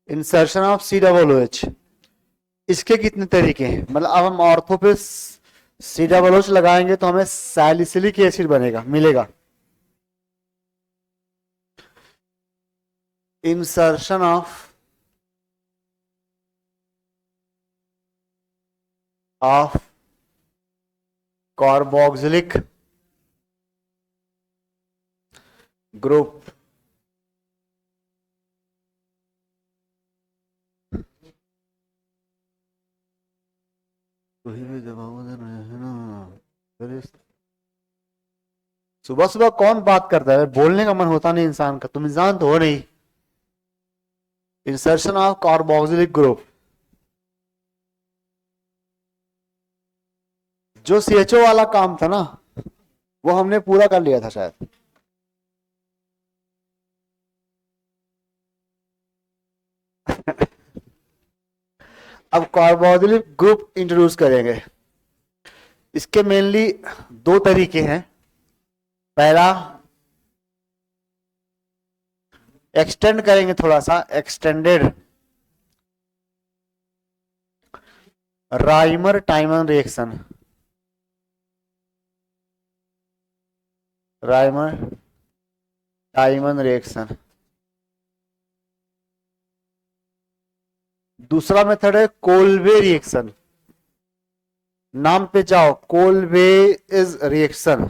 Insertion of C double O H, इसके कितने तरीके हैं? मतलब अब हम ऑर्थो पे सी डबल ओच लगाएंगे तो हमें सैलिसिलिक एसिड बनेगा, मिलेगा। इंसर्शन ऑफ कार्बोक्सिलिक ग्रुप सुबह सुबह कौन बात करता है? बोलने का मन होता नहीं इंसान का, तुम इंसान तो हो नहीं। इंसर्शन ऑफ कार्बोक्सिलिक ग्रुप, जो सीएचओ वाला काम था ना वो हमने पूरा कर लिया था शायद। अब कार्बोक्सिलिक ग्रुप इंट्रोड्यूस करेंगे। इसके मेनली दो तरीके हैं। पहला, एक्सटेंड करेंगे थोड़ा सा, extended Rymer टाइमन reaction, Rymer टाइमन reaction. दूसरा मेथड है कोलवे रिएक्शन, नाम पे जाओ, कोलवे इज रिएक्शन।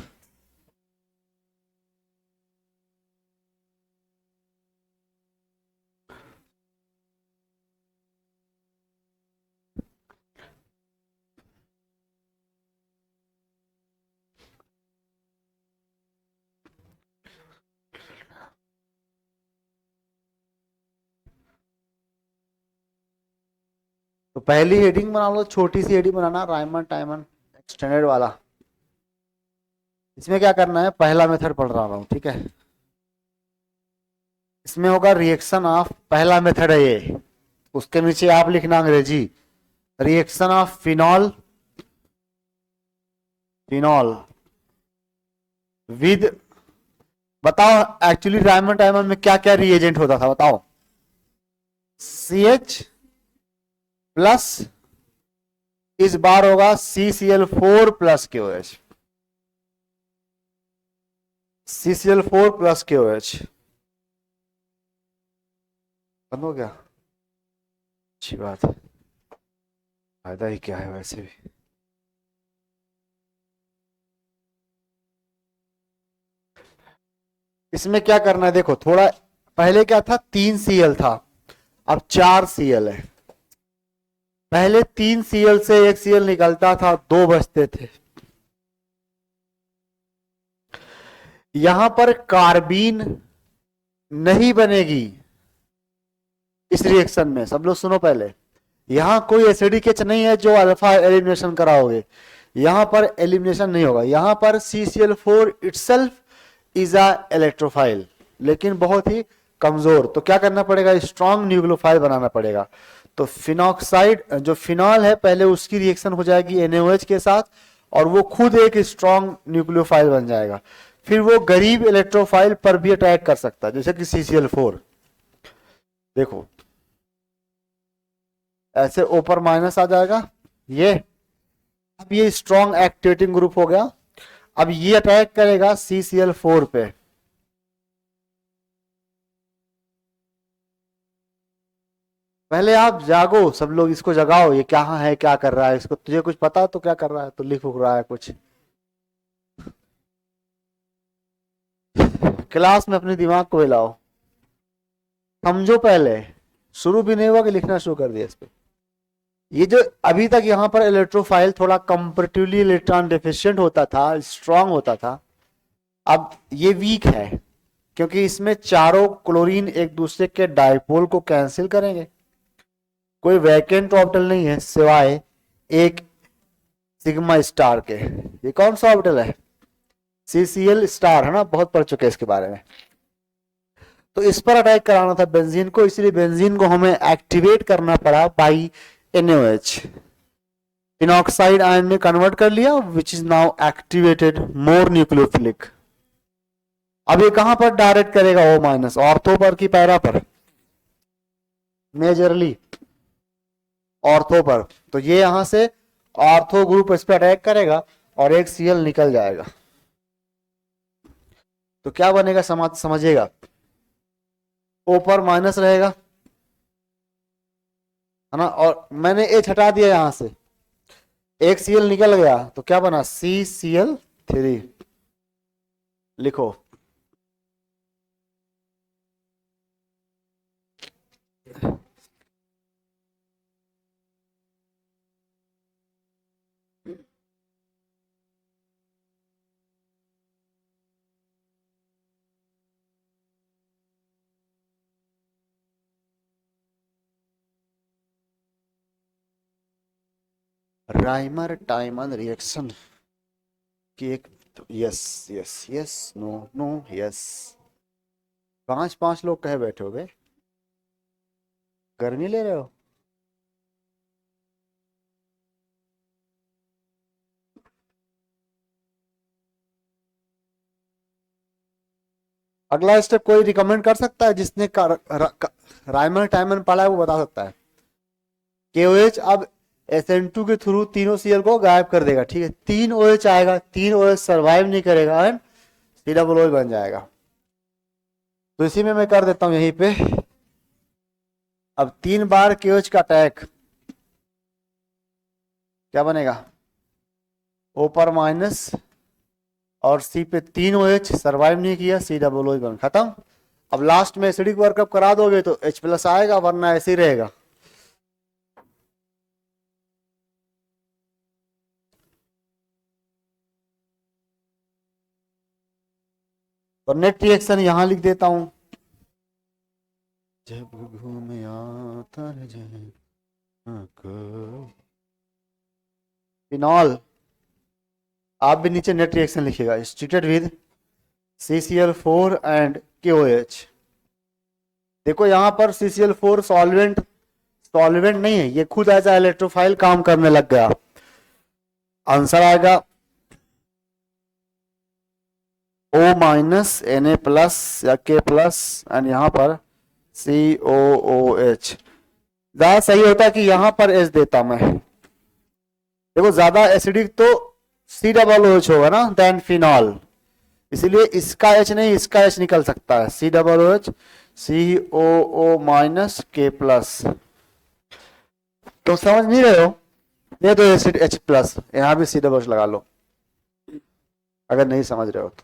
तो पहली हेडिंग बना लो, छोटी सी हेडिंग बनाना, राइमर टाइमन एक्सटेंडेड वाला। इसमें क्या करना है, पहला मेथड पढ़ रहा हूं, ठीक है। इसमें होगा रिएक्शन ऑफ, पहला मेथड है ये, उसके नीचे आप लिखना अंग्रेजी, reaction of phenol, phenol with, बताओ एक्चुअली राइमर टाइमर में क्या क्या रिएजेंट होता था, बताओ। CH प्लस, इस बार होगा CCl4 plus KOH, CCl4 plus KOH। बंद हो गया, अच्छी बात है, फायदा ही क्या है वैसे भी। इसमें क्या करना है, देखो थोड़ा, पहले क्या था, 3Cl था, अब 4Cl है। पहले 3Cl से 1Cl निकलता था, 2 बचते थे। यहां पर कार्बीन नहीं बनेगी इस रिएक्शन में, सब लोग सुनो पहले। यहां कोई एसिडिक एच नहीं है जो अल्फा एलिमिनेशन कराओगे, यहां पर एलिमिनेशन नहीं होगा। यहां पर CCl4 itself is a electrophile, लेकिन बहुत ही कमजोर। तो क्या करना पड़ेगा, स्ट्रॉन्ग न्यूक्लियोफाइल बनाना पड़ेगा। तो फिनॉक्साइड जो फिनॉल है, पहले उसकी रिएक्शन हो जाएगी NaOH के साथ, और वो खुद एक स्ट्रॉन्ग न्यूक्लियोफाइल बन जाएगा। फिर वो गरीब इलेक्ट्रोफाइल पर भी अटैक कर सकता है, जैसे कि CCl4। देखो ऐसे ऊपर माइनस आ जाएगा ये, अब ये स्ट्रॉन्ग एक्टिवेटिंग ग्रुप हो गया। अब ये अटैक करेगा CCl4 पे। पहले आप जागो, सब लोग इसको जगाओ, ये क्या है, क्या कर रहा है, इसको तुझे कुछ पता तो क्या कर रहा है, तो लिख उख रहा है कुछ। क्लास में अपने दिमाग को हिलाओ, समझो पहले, शुरू भी नहीं हुआ कि लिखना शुरू कर दिया इस पे। ये जो अभी तक यहाँ पर इलेक्ट्रोफाइल थोड़ा कंपेरेटिवली इलेक्ट्रॉन डेफिशिएंट होता था, स्ट्रांग होता था, अब ये वीक है, क्योंकि इसमें चारों क्लोरीन एक दूसरे के डायपोल को कैंसिल करेंगे। कोई वैकेंट ऑर्बिटल नहीं है सिवाय एक सिग्मा स्टार के। ये कौन सा ऑर्बिटल है, CCl स्टार है ना, बहुत पढ़ चुके हैं इसके बारे में। तो इस पर अटैक कराना था बेंजीन को, इसलिए बेंजीन को हमें एक्टिवेट करना पड़ा बाई NaOH। फिनॉक्साइड आयन में कन्वर्ट कर लिया, which is now activated more nucleophilic. अब ये कहां पर डायरेक्ट करेगा O-, ऑर्थो पर की पैरा पर, मेजरली ऑर्थो पर। तो ये यहां से ऑर्थो ग्रुप इस पे अटैक करेगा और एक Cl निकल जाएगा। तो क्या बनेगा समझिएगा, O पर माइनस रहेगा, है ना, और मैंने H हटा दिया यहां से, एक Cl निकल गया, तो क्या बना, CCl3 लिखो। राइमर टाइमन रिएक्शन की एक, yes yes yes, no no yes. 5 लोग कहे बैठे हो बे, गर्मी ले रहे हो। अगला स्टेप कोई रिकमेंड कर सकता है, जिसने राइमर टाइमन पढ़ा है वो बता सकता है। KOH अब SN2 के थ्रू तीनों Cl को गायब कर देगा, ठीक है, 3 OH आएगा, 3 OH सर्वाइव नहीं करेगा एंड COO बन जाएगा। तो इसी में मैं कर देता हूं यहीं पे। अब 3 बार KOH का अटैक, क्या बनेगा, O पर माइनस और C पे 3 OH सर्वाइव नहीं किया, COO बन खत्म। अब लास्ट में एसिडिक वर्कअप करा दोगे तो H+ आएगा, वरना ऐसे ही रहेगा। और नेट रिएक्शन यहां लिख देता हूं, जब घूमे आता है फिनॉल। आप भी नीचे नेट रिएक्शन लिखिएगा, treated with CCl4 and KOH। देखो यहां पर CCl4 सॉल्वेंट नहीं है, ये खुद एज ए इलेक्ट्रोफाइल काम करने लग गया। आंसर आएगा O माइनस Na+ या K+ एंड यहां पर COOH। ज्यादा सही होता है कि यहां पर H देता मैं। देखो ज्यादा एसिडिक तो COOH होगा ना देन फिनॉल, इसीलिए इसका H नहीं इसका H निकल सकता है, COOH COO- K+। तो समझ नहीं रहे हो, ये तो एसिड H+, यहां भी COOH लगा लो अगर नहीं समझ रहे हो तो।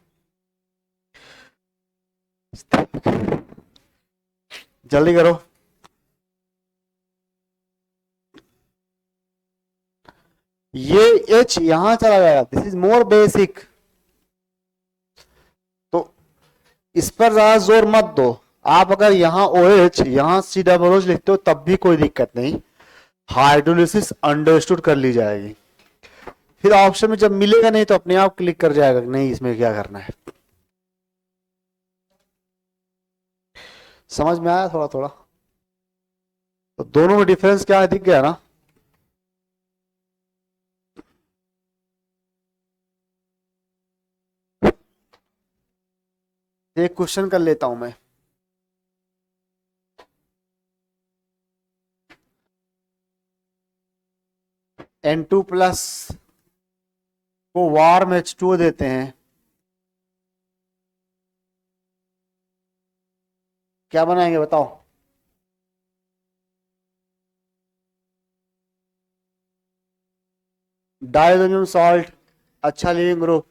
जल्दी करो। ये H यहां चला जाएगा, दिस इज मोर बेसिक, तो इस पर ज्यादा जोर मत दो। आप अगर यहाँ OH यहाँ COOH लिखते हो तब भी कोई दिक्कत नहीं, हाइड्रोलिसिस अंडरस्टूड कर ली जाएगी। फिर ऑप्शन में जब मिलेगा नहीं तो अपने आप क्लिक कर जाएगा नहीं इसमें क्या करना है। समझ में आया थोड़ा थोड़ा, तो दोनों में डिफरेंस क्या है दिख गया ना। एक क्वेश्चन कर लेता हूं मैं, N2+ को वार्म H2O देते हैं, क्या बनाएंगे बताओ। डाइजोनियम सॉल्ट, अच्छा लिविंग ग्रुप,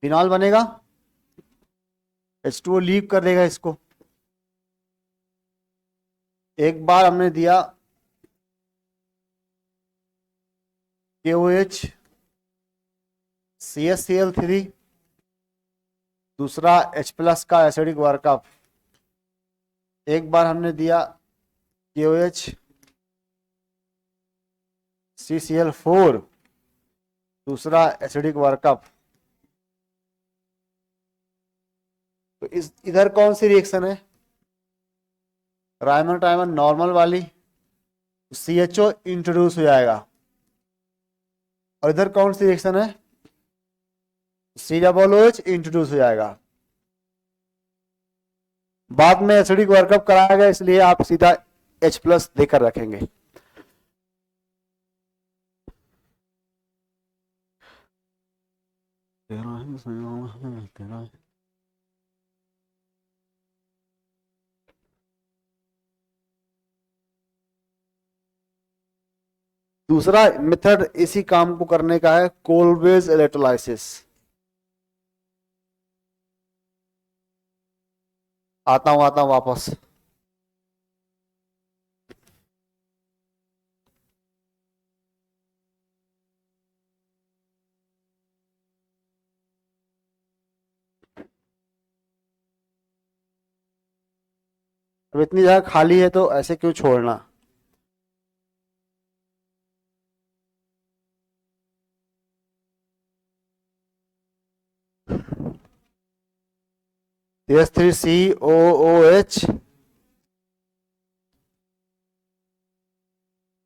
फिनॉल बनेगा, H2O लीव कर देगा इसको। एक बार हमने दिया KOH CSCl3, दूसरा H+ का एसिडिक वर्कअप। एक बार हमने दिया KOH CCl4, दूसरा एसिडिक वर्कअप। तो इस इधर कौन सी रिएक्शन है, राइमर टाइमर नॉर्मल वाली, CHO इंट्रोड्यूस हो जाएगा। और इधर कौन सी रिएक्शन है, COOH इंट्रोड्यूस हो जाएगा। बाद में एसिडिक वर्कअप कराया गया, इसलिए आप सीधा H+ देकर रखेंगे। दूसरा मेथड इसी काम को करने का है, कोलवेज इलेक्ट्रोलाइसिस। आता हूं वापस। अब इतनी जगह खाली है तो ऐसे क्यों छोड़ना। CH3COOH,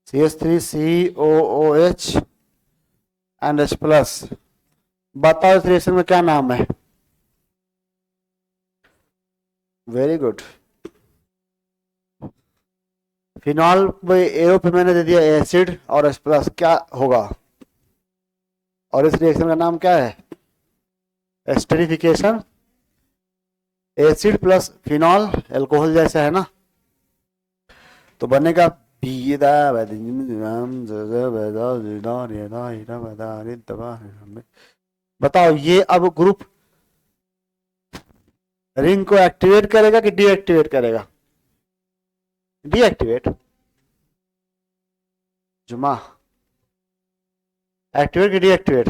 CH3COOH and H+। बताओ इस रिएक्शन में क्या नाम है। Very good. फिनॉल में एरो पे मैंने दे दिया एसिड और H+, क्या होगा। और इस रिएक्शन का नाम क्या है, esterification. Acid plus phenol alcohol जैसा है ना, तो बनेगा बताओ ये अब ग्रुप रिंग को एक्टिवेट करेगा कि डीएक्टिवेट करेगा। डीएक्टिवेट। जुमा एक्टिवेट कि डीएक्टिवेट।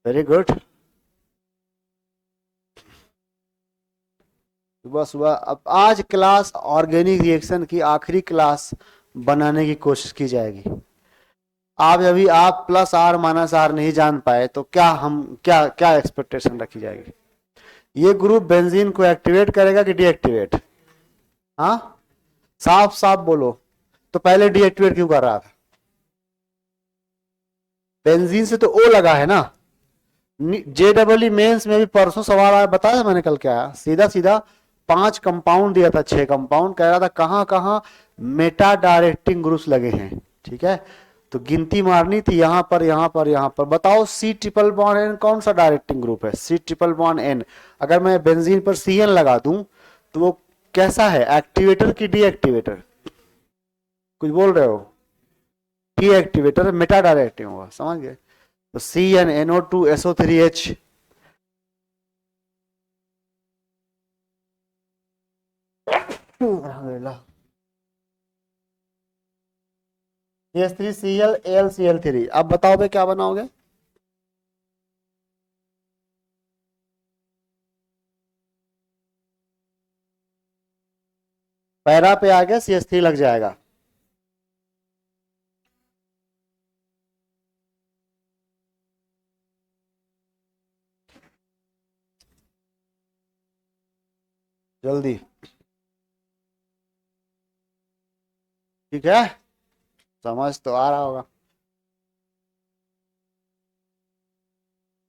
Very good. सुबह सुबह। अब आज क्लास ऑर्गेनिक रिएक्शन की आखिरी क्लास बनाने की कोशिश की जाएगी। आप अभी आप +R - R नहीं जान पाए तो क्या एक्सपेक्टेशन रखी जाएगी। ये ग्रुप बेंजीन को एक्टिवेट करेगा कि डीएक्टिवेट। हाँ साफ साफ बोलो। तो पहले डीएक्टिवेट क्यों कर रहा था। बेंजीन से तो O लगा है ना। JEE मेंस में भी परसों सवाल आया, बताया मैंने कल क्या आया। सीधा सीधा 5 कंपाउंड दिया था, 6 कंपाउंड कह रहा था कहां कहां मेटा डायरेक्टिंग ग्रुप्स लगे हैं। ठीक है, तो गिनती मारनी थी यहां पर यहां पर यहां पर। बताओ C∧N कौन सा डायरेक्टिंग ग्रुप है। C∧N। अगर मैं बेंजीन पर CN लगा दूं तो वो कैसा है, एक्टिवेटर की डीएक्टिवेटर। कुछ बोल रहे हो। डीएक्टिवेटर, मेटा डायरेक्टिंग होगा, समझ गए। तो CnNO2SO3H। CH3Cl अब बताओ भाई क्या बनाओगे। पैरा पे आ गया CH3 लग जाएगा। जल्दी। ठीक है, समझ तो आ रहा होगा।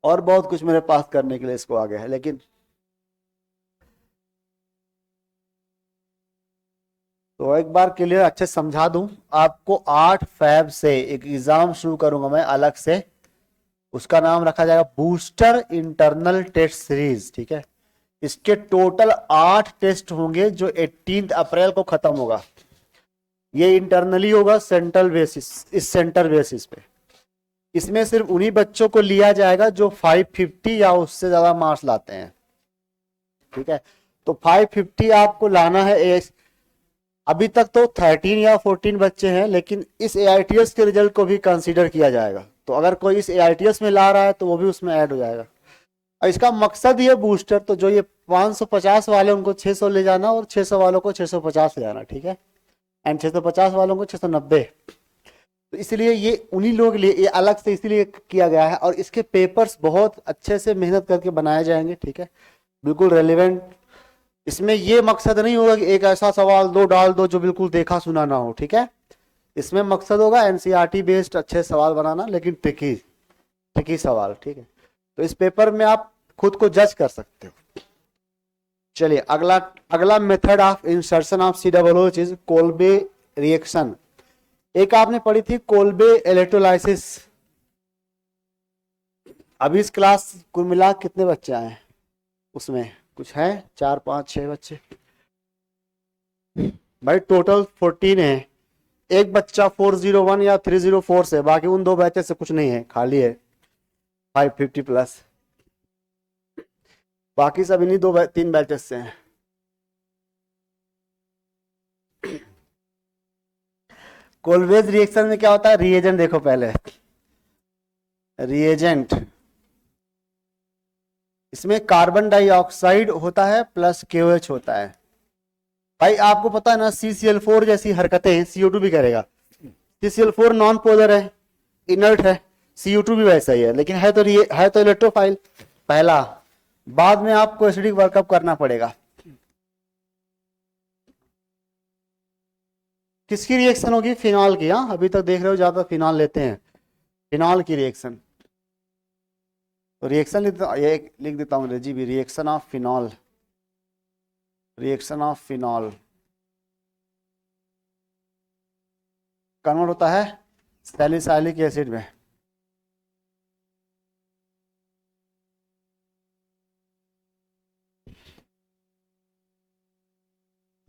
और बहुत कुछ मेरे पास करने के लिए इसको आगे है, लेकिन तो एक बार क्लियर अच्छे समझा दूं आपको। 8 फ़रवरी से एक एग्जाम शुरू करूंगा मैं अलग से, उसका नाम रखा जाएगा बूस्टर इंटरनल टेस्ट सीरीज। ठीक है, इसके टोटल 8 टेस्ट होंगे जो 18 अप्रैल को खत्म होगा। ये इंटरनली होगा सेंट्रल बेसिस, इस सेंटर बेसिस पे। इसमें सिर्फ उन्हीं बच्चों को लिया जाएगा जो 550 या उससे ज्यादा मार्क्स लाते हैं। ठीक है, तो 550 आपको लाना है। अभी तक तो 13 या 14 बच्चे हैं, लेकिन इस AITS के रिजल्ट को भी कंसीडर किया जाएगा। तो अगर कोई इस AITS में ला रहा है तो वो भी उसमें ऐड हो जाएगा। और इसका मकसद ये बूस्टर, तो जो ये 550 वाले उनको 600 ले जाना और 600 वालों को 650 ले जाना। ठीक है, एंड 650 वालों को 690। तो इसलिए ये उन्हीं लोगों के लिए ये अलग से इसलिए किया गया है। और इसके पेपर्स बहुत अच्छे से मेहनत करके बनाए जाएंगे। ठीक है, बिल्कुल रेलिवेंट। इसमें ये मकसद नहीं होगा कि एक ऐसा सवाल दो डाल दो जो बिल्कुल देखा सुना ना हो। ठीक है, इसमें मकसद होगा NCERT बेस्ड अच्छे सवाल बनाना, लेकिन ट्रिकी ट्रिकी सवाल। ठीक है, तो इस पेपर में आप खुद को जज कर सकते हो। चलिए अगला अगला method of insertion of COOH is Kolbe reaction. एक आपने पढ़ी थी कोल्बे इलेक्ट्रोलाइसिस। अभी इस क्लास कुल मिला कितने बच्चे आए उसमें? कुछ है 4 5 6 बच्चे भाई, टोटल 14 है। एक बच्चा 401 या 304 से, बाकी उन 2 बैचेस से कुछ नहीं है, खाली है 550 प्लस। बाकी सब इन्हीं 3 बैचेस से हैं। कोल्वेज रिएक्शन में क्या होता है? रिएजेंट देखो पहले, रिएजेंट इसमें कार्बन डाइऑक्साइड होता है प्लस KOH होता है। भाई आपको पता है ना CCl4 जैसी हरकतें CO2 भी करेगा। CCl4 नॉन पोलर है, इनर्ट है, CO2 भी वैसा ही है, लेकिन है तो इलेक्ट्रोफाइल पहला। बाद में आपको एसिडिक वर्कअप करना पड़ेगा। किसकी रिएक्शन होगी? फिनॉल की। हाँ, अभी तक देख रहे हो ज्यादा फिनॉल लेते हैं, फिनॉल की रिएक्शन। तो रिएक्शन ये लिख देता हूँ रेजी भी, reaction of phenol, reaction of phenol convert होता है सैलिसाइलिक एसिड में।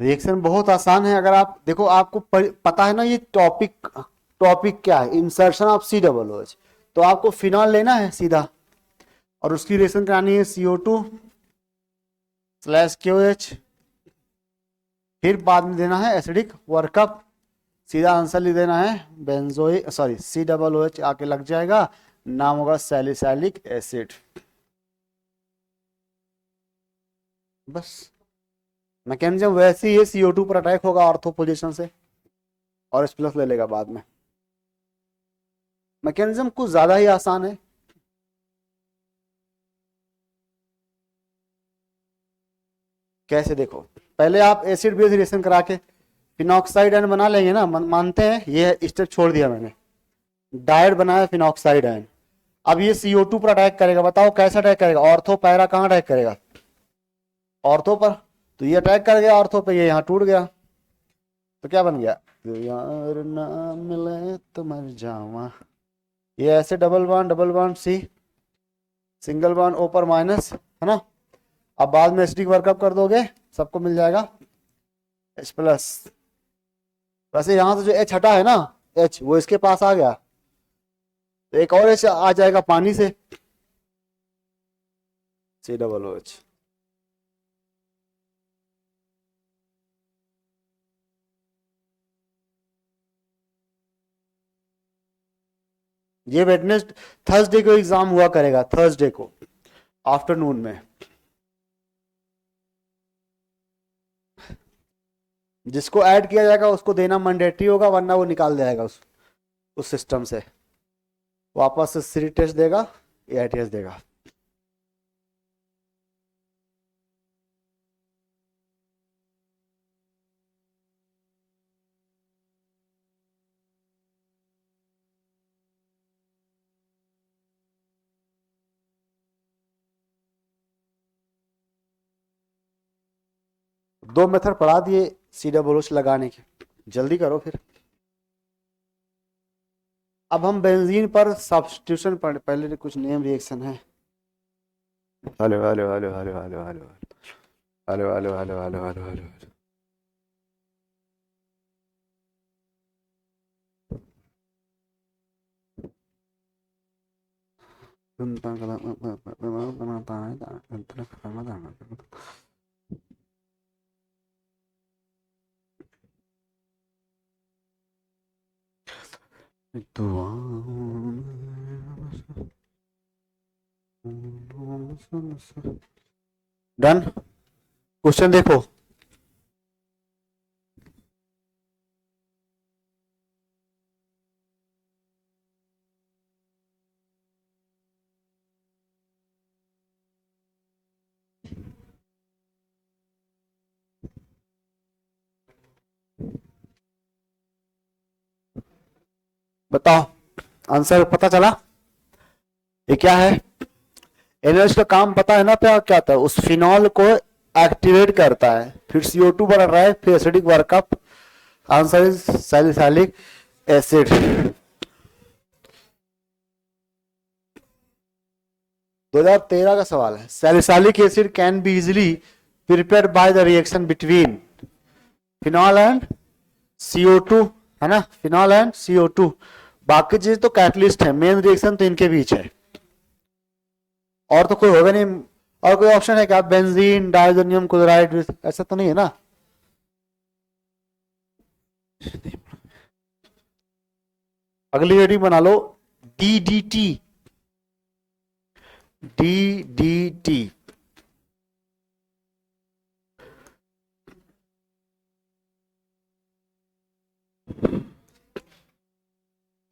रिएक्शन बहुत आसान है। अगर आप देखो, आपको पता है ना ये टॉपिक क्या है, इंसर्शन ऑफ COOH। तो आपको फिनॉल लेना है सीधा और उसकी रिएक्शन करानी है CO2/KOH, फिर बाद में देना है एसिडिक वर्कअप। सीधा आंसर लिख देना है COOH आके लग जाएगा, नाम होगा सैलिसाइलिक एसिड। बस मैकेनिज्म वैसे ही है, CO2 पर अटैक होगा ऑर्थो पोजीशन से और H+ ले लेगा बाद में। मैकेनिज्म कुछ ज्यादा ही आसान है। कैसे? देखो पहले आप एसिड बेस रिएक्शन करा के फिनॉक्साइड आयन बना लेंगे ना, मानते हैं ये स्टेप छोड़ दिया मैंने, डायड बनाया फिनॉक्साइड आयन। अब ये CO2 पर अटैक करेगा, बताओ कैसा अटैक करेगा? ऑर्थो पैरा कहाँ अटैक करेगा? ऑर्थो पर। तो ये अटैक कर गया ऑर्थो पे, ये यहाँ टूट गया, तो क्या बन गया? यार ना मिले तो मर जावा। ये ऐसे double bond C, single bond O पर माइनस, है ना। अब बाद में एसिडिक वर्कअप कर दोगे, सबको मिल जाएगा H+। वैसे यहां से जो H हटा है ना, H वो इसके पास आ गया, तो एक और H आ जाएगा पानी से, COOH। ये वेडनेसडे थर्सडे को एग्जाम हुआ करेगा, थर्सडे को आफ्टरनून में। जिसको ऐड किया जाएगा उसको देना मैंडेटरी होगा, वरना वो निकाल जाएगा उस सिस्टम से, वापस से सीरी टेस्ट देगा या ITS देगा। दो मेथड पढ़ा दिए COOH लगाने के, जल्दी करो फिर। अब हम बेंजीन पर सब्स्टिट्यूशन पर, पहले कुछ नेम रिएक्शन है। Hello hello hello hello hello hello hello hello hello hello hello hello. Done. Question देखो, बताओ आंसर पता चला? ये क्या है? एनर्जी का काम पता है ना, क्या क्या था? उस फिनॉल को एक्टिवेट करता है, फिर CO2 बन रहा है, फिर acidic workup, answer is salicylic acid. 2013 का सवाल है। Salicylic acid can be easily prepared by the reaction between phenol and CO2, है ना, फिनॉल एंड CO2। बाकी चीज तो कैटलिस्ट है, मेन रिएक्शन तो इनके बीच है, और तो कोई होगा नहीं। और कोई ऑप्शन है क्या? बेंजीन, डाइजोनियम क्लोराइड, ऐसा तो नहीं है ना। अगली हेडिंग बना लो, DDT। DDT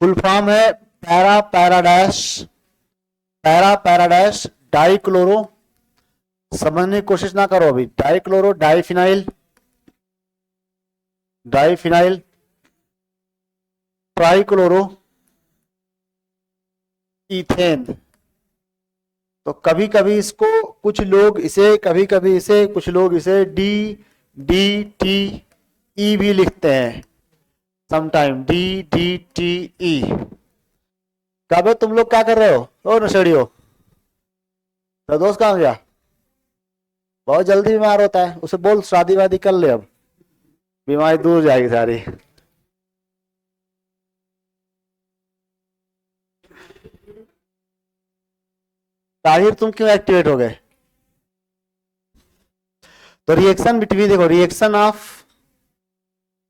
फुल फॉर्म है पैराडैश डाइक्लोरो। समझने की कोशिश ना करो अभी। Dichloro, diphenyl, trichloro, ethane. तो कभी कभी इसको कुछ लोग इसे, कभी कभी इसे, कुछ लोग इसे DDTE भी लिखते हैं, समटाइम DDTE। कब तुम लोग क्या कर रहे हो? ओ नशेड़ियो, तो दोस्त कहाँ गया? बहुत जल्दी बीमार होता है, उसे बोल शादी वादी कर ले, अब बीमारी दूर जाएगी सारी। ताहिर तुम क्यों एक्टिवेट हो गए? तो रिएक्शन बिटवीन, देखो reaction of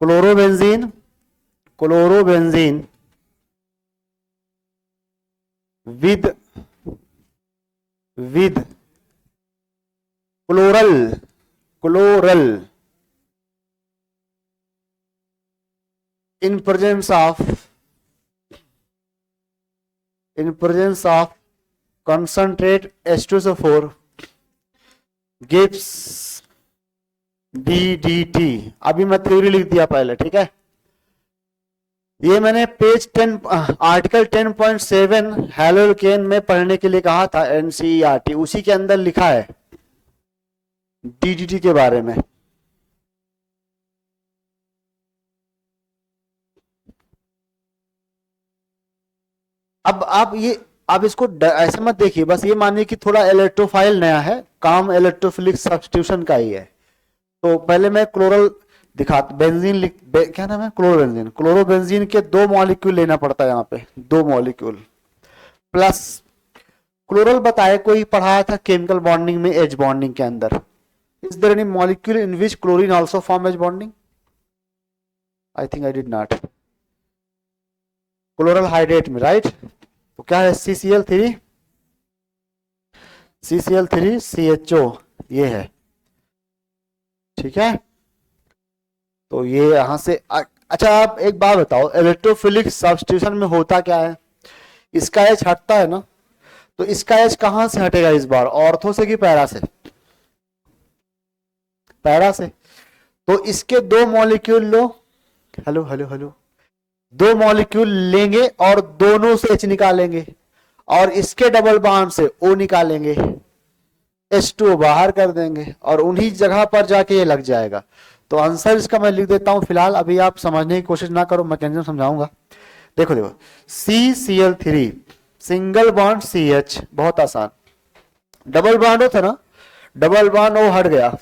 chlorobenzene with chloral in presence of concentrate H2SO4 gives DDT। अभी मैं थ्योरी लिख दिया पहले, ठीक है। ये मैंने पेज 10 आर्टिकल 10.7 हैलोकेन में पढ़ने के लिए कहा था, NCERT, उसी के अंदर लिखा है DDT के बारे में। अब आप ये, आप इसको ऐसे मत देखिए, बस ये मानिए कि थोड़ा इलेक्ट्रोफाइल नया है, काम इलेक्ट्रोफिलिक सब्स्टिट्यूशन का ही है। तो पहले मैं क्लोरल दिखा, बेंजीन क्या नाम है? क्लोरोबेंजीन। क्लोरोबेंजीन के 2 मॉलिक्यूल लेना पड़ता है यहाँ पे, 2 मॉलिक्यूल प्लस क्लोरल बताए, कोई पढ़ाया था केमिकल बॉन्डिंग में, एच बॉन्डिंग के अंदर। Is there any molecule in which chlorine also form H bonding? I think I did not. Chloral hydrate में, राइट। तो क्या है? CCl3CHO, ये है, ठीक है। तो ये यहां से अच्छा, आप एक बात बताओ, इलेक्ट्रोफिलिक सब्स्टिट्यूशन में होता क्या है? इसका एच हटता है ना, तो इसका एच कहां से हटेगा इस बार? ऑर्थो से कि पैरा से? पैरा से। तो इसके 2 मॉलिक्यूल लो, हेलो हेलो हेलो, 2 मॉलिक्यूल लेंगे और दोनों से एच निकालेंगे, और इसके डबल बॉन्ड से O निकालेंगे, H2O बाहर कर देंगे, और उन्हीं जगह पर जाके ये लग जाएगा। तो आंसर इसका मैं लिख देता हूं फिलहाल, अभी आप समझने की कोशिश ना करो, मैकेनिज्म समझाऊंगा। देखो देखो, CCl3 सिंगल बॉन्ड CH, बहुत आसान। डबल बॉन्ड हो था ना, डबल बॉन्ड O हट गया।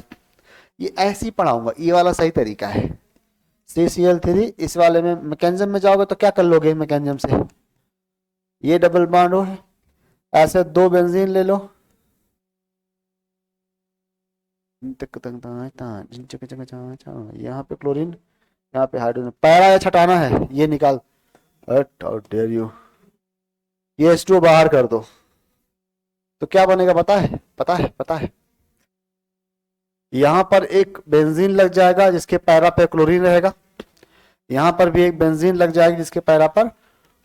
ये ऐसे ही पढ़ाऊंगा, ये वाला सही तरीका है। CCl3, इस वाले में मैकेनिज्म में जाओगे तो क्या कर लोगे मैकेनिज्म से? ये डबल बॉन्ड है, ऐसे 2 बेंजीन ले लो, यहाँ पे क्लोरीन, यहाँ पे हाइड्रोजन, पैरा छटाना है, ये निकाल, डेयर यू, ये H2O बाहर कर दो, तो क्या बनेगा पता है? पता है, यहां पर एक बेंजीन लग जाएगा जिसके पैरा पे क्लोरीन रहेगा, यहां पर भी एक बेंजीन लग जाएगी जिसके पैरा पर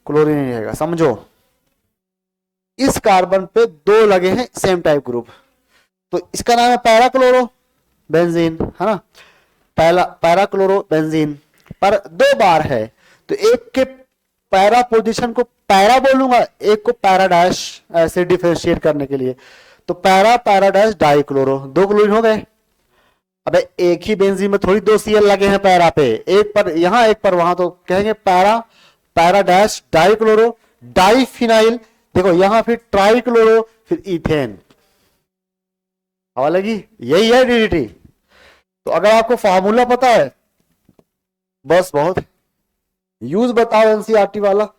क्लोरीन रहेगा। समझो, इस कार्बन पे 2 लगे हैं सेम टाइप ग्रुप, तो इसका नाम है पैरा क्लोरो बेंजीन, है ना, पैरा क्लोरो बेंजीन, पर 2 बार है, तो एक के पैरा पोजीशन को पैरा बोलूंगा, एक को पैराडैश, ऐसे डिफरेंशिएट करने के लिए। तो पैराडैश डाइक्लोरो, 2 क्लोरीन हो गए, अबे एक ही बेंजीन में थोड़ी दो सीएल लगे हैं पैरा पे, एक पर यहां एक पर वहां, तो कहेंगे para, para dash dichloro diphenyl, देखो यहां फिर ट्राइक्लोरो फिर इथेन, हवा लगी, यही है डीडीटी। तो अगर आपको फार्मूला पता है बस बहुत, यूज बताओ एनसीईआरटी वाला।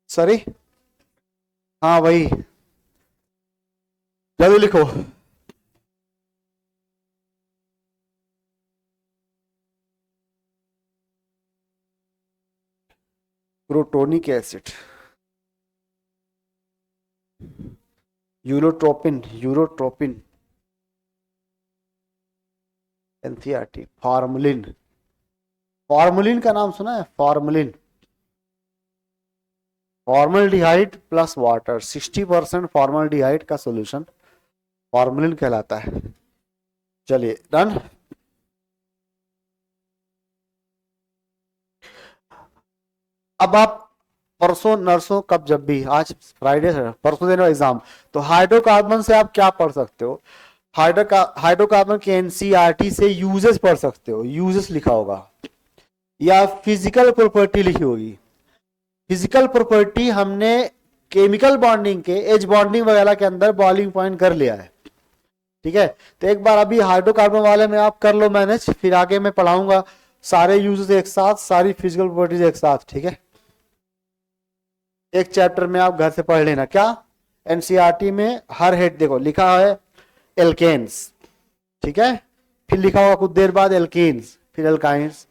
सॉरी, हाँ वही, जल्दी लिखो। Crotonic acid, urotropine, urotropine, NCERT, formalin, formalin का नाम सुना है, formalin, formaldehyde plus water, 60% formaldehyde का सॉल्यूशन फॉर्मुलिन कहलाता है। चलिए डन। अब आप परसों नरसों कब, जब भी, आज फ्राइडे है, परसों देना एग्जाम, तो हाइड्रोकार्बन से आप क्या पढ़ सकते हो, हाइड्रोकार्बन के एनसीईआरटी से यूजेस पढ़ सकते हो, यूजेस लिखा होगा या फिजिकल प्रॉपर्टी लिखी होगी। फिजिकल प्रॉपर्टी हमने केमिकल बॉन्डिंग के एज बॉन्डिंग वगैरह के अंदर बॉइलिंग पॉइंट कर लिया है, ठीक है। तो एक बार अभी हाइड्रोकार्बन वाले में आप कर लो मैनेज, फिर आगे मैं पढ़ाऊंगा सारे यूजेस एक साथ, सारी फिजिकल प्रॉपर्टीज एक साथ, ठीक है। एक चैप्टर में आप घर से पढ़ लेना। क्या एनसीईआरटी में हर हेड देखो लिखा है एल्केन्स, ठीक है, फिर लिखा होगा कुछ देर बाद एल्कीन्स, फिर एल्काइंस।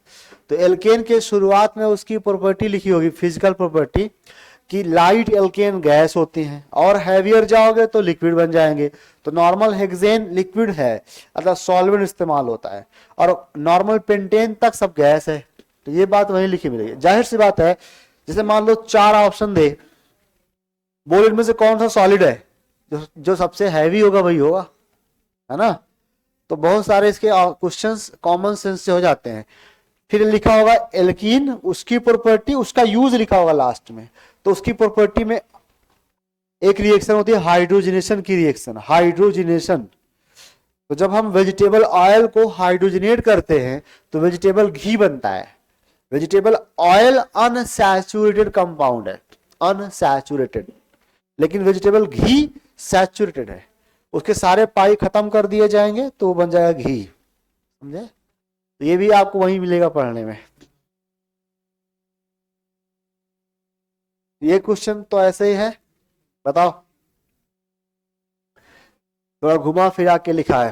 तो एल्केन के शुरुआत में उसकी प्रॉपर्टी लिखी होगी, फिजिकल प्रॉपर्टी, कि लाइट एल्केन गैस होती हैं और हैवियर जाओगे तो लिक्विड बन जाएंगे। तो नॉर्मल हेक्सेन लिक्विड है, मतलब सॉल्वेंट इस्तेमाल होता है, और नॉर्मल पेंटेन तक सब गैस है। तो ये बात वहीं लिखी मिलेगी। जाहिर सी बात है, जैसे मान लो 4 ऑप्शन दे, बोल इनमें से कौन सा सॉलिड है, जो सबसे हैवी होगा वही होगा, है ना। तो बहुत सारे इसके क्वेश्चंस कॉमन सेंस से हो जाते हैं। फिर लिखा होगा एल्कीन, उसकी प्रॉपर्टी, उसका यूज लिखा होगा लास्ट में। तो उसकी प्रॉपर्टी में एक रिएक्शन होती है हाइड्रोजनेशन की रिएक्शन, हाइड्रोजनेशन। तो जब हम वेजिटेबल ऑयल को हाइड्रोजनेट करते हैं तो वेजिटेबल घी बनता है। वेजिटेबल ऑयल अनसैचुरेटेड कंपाउंड है, अनसैचुरेटेड, लेकिन वेजिटेबल घी सैचुरेटेड है। उसके सारे पाई खत्म कर दिए जाएंगे तो वो बन जाएगा घी, समझे। तो ये भी आपको वहीं मिलेगा पढ़ने में। ये क्वेश्चन तो ऐसे ही है, बताओ, थोड़ा घुमा फिरा के लिखा है।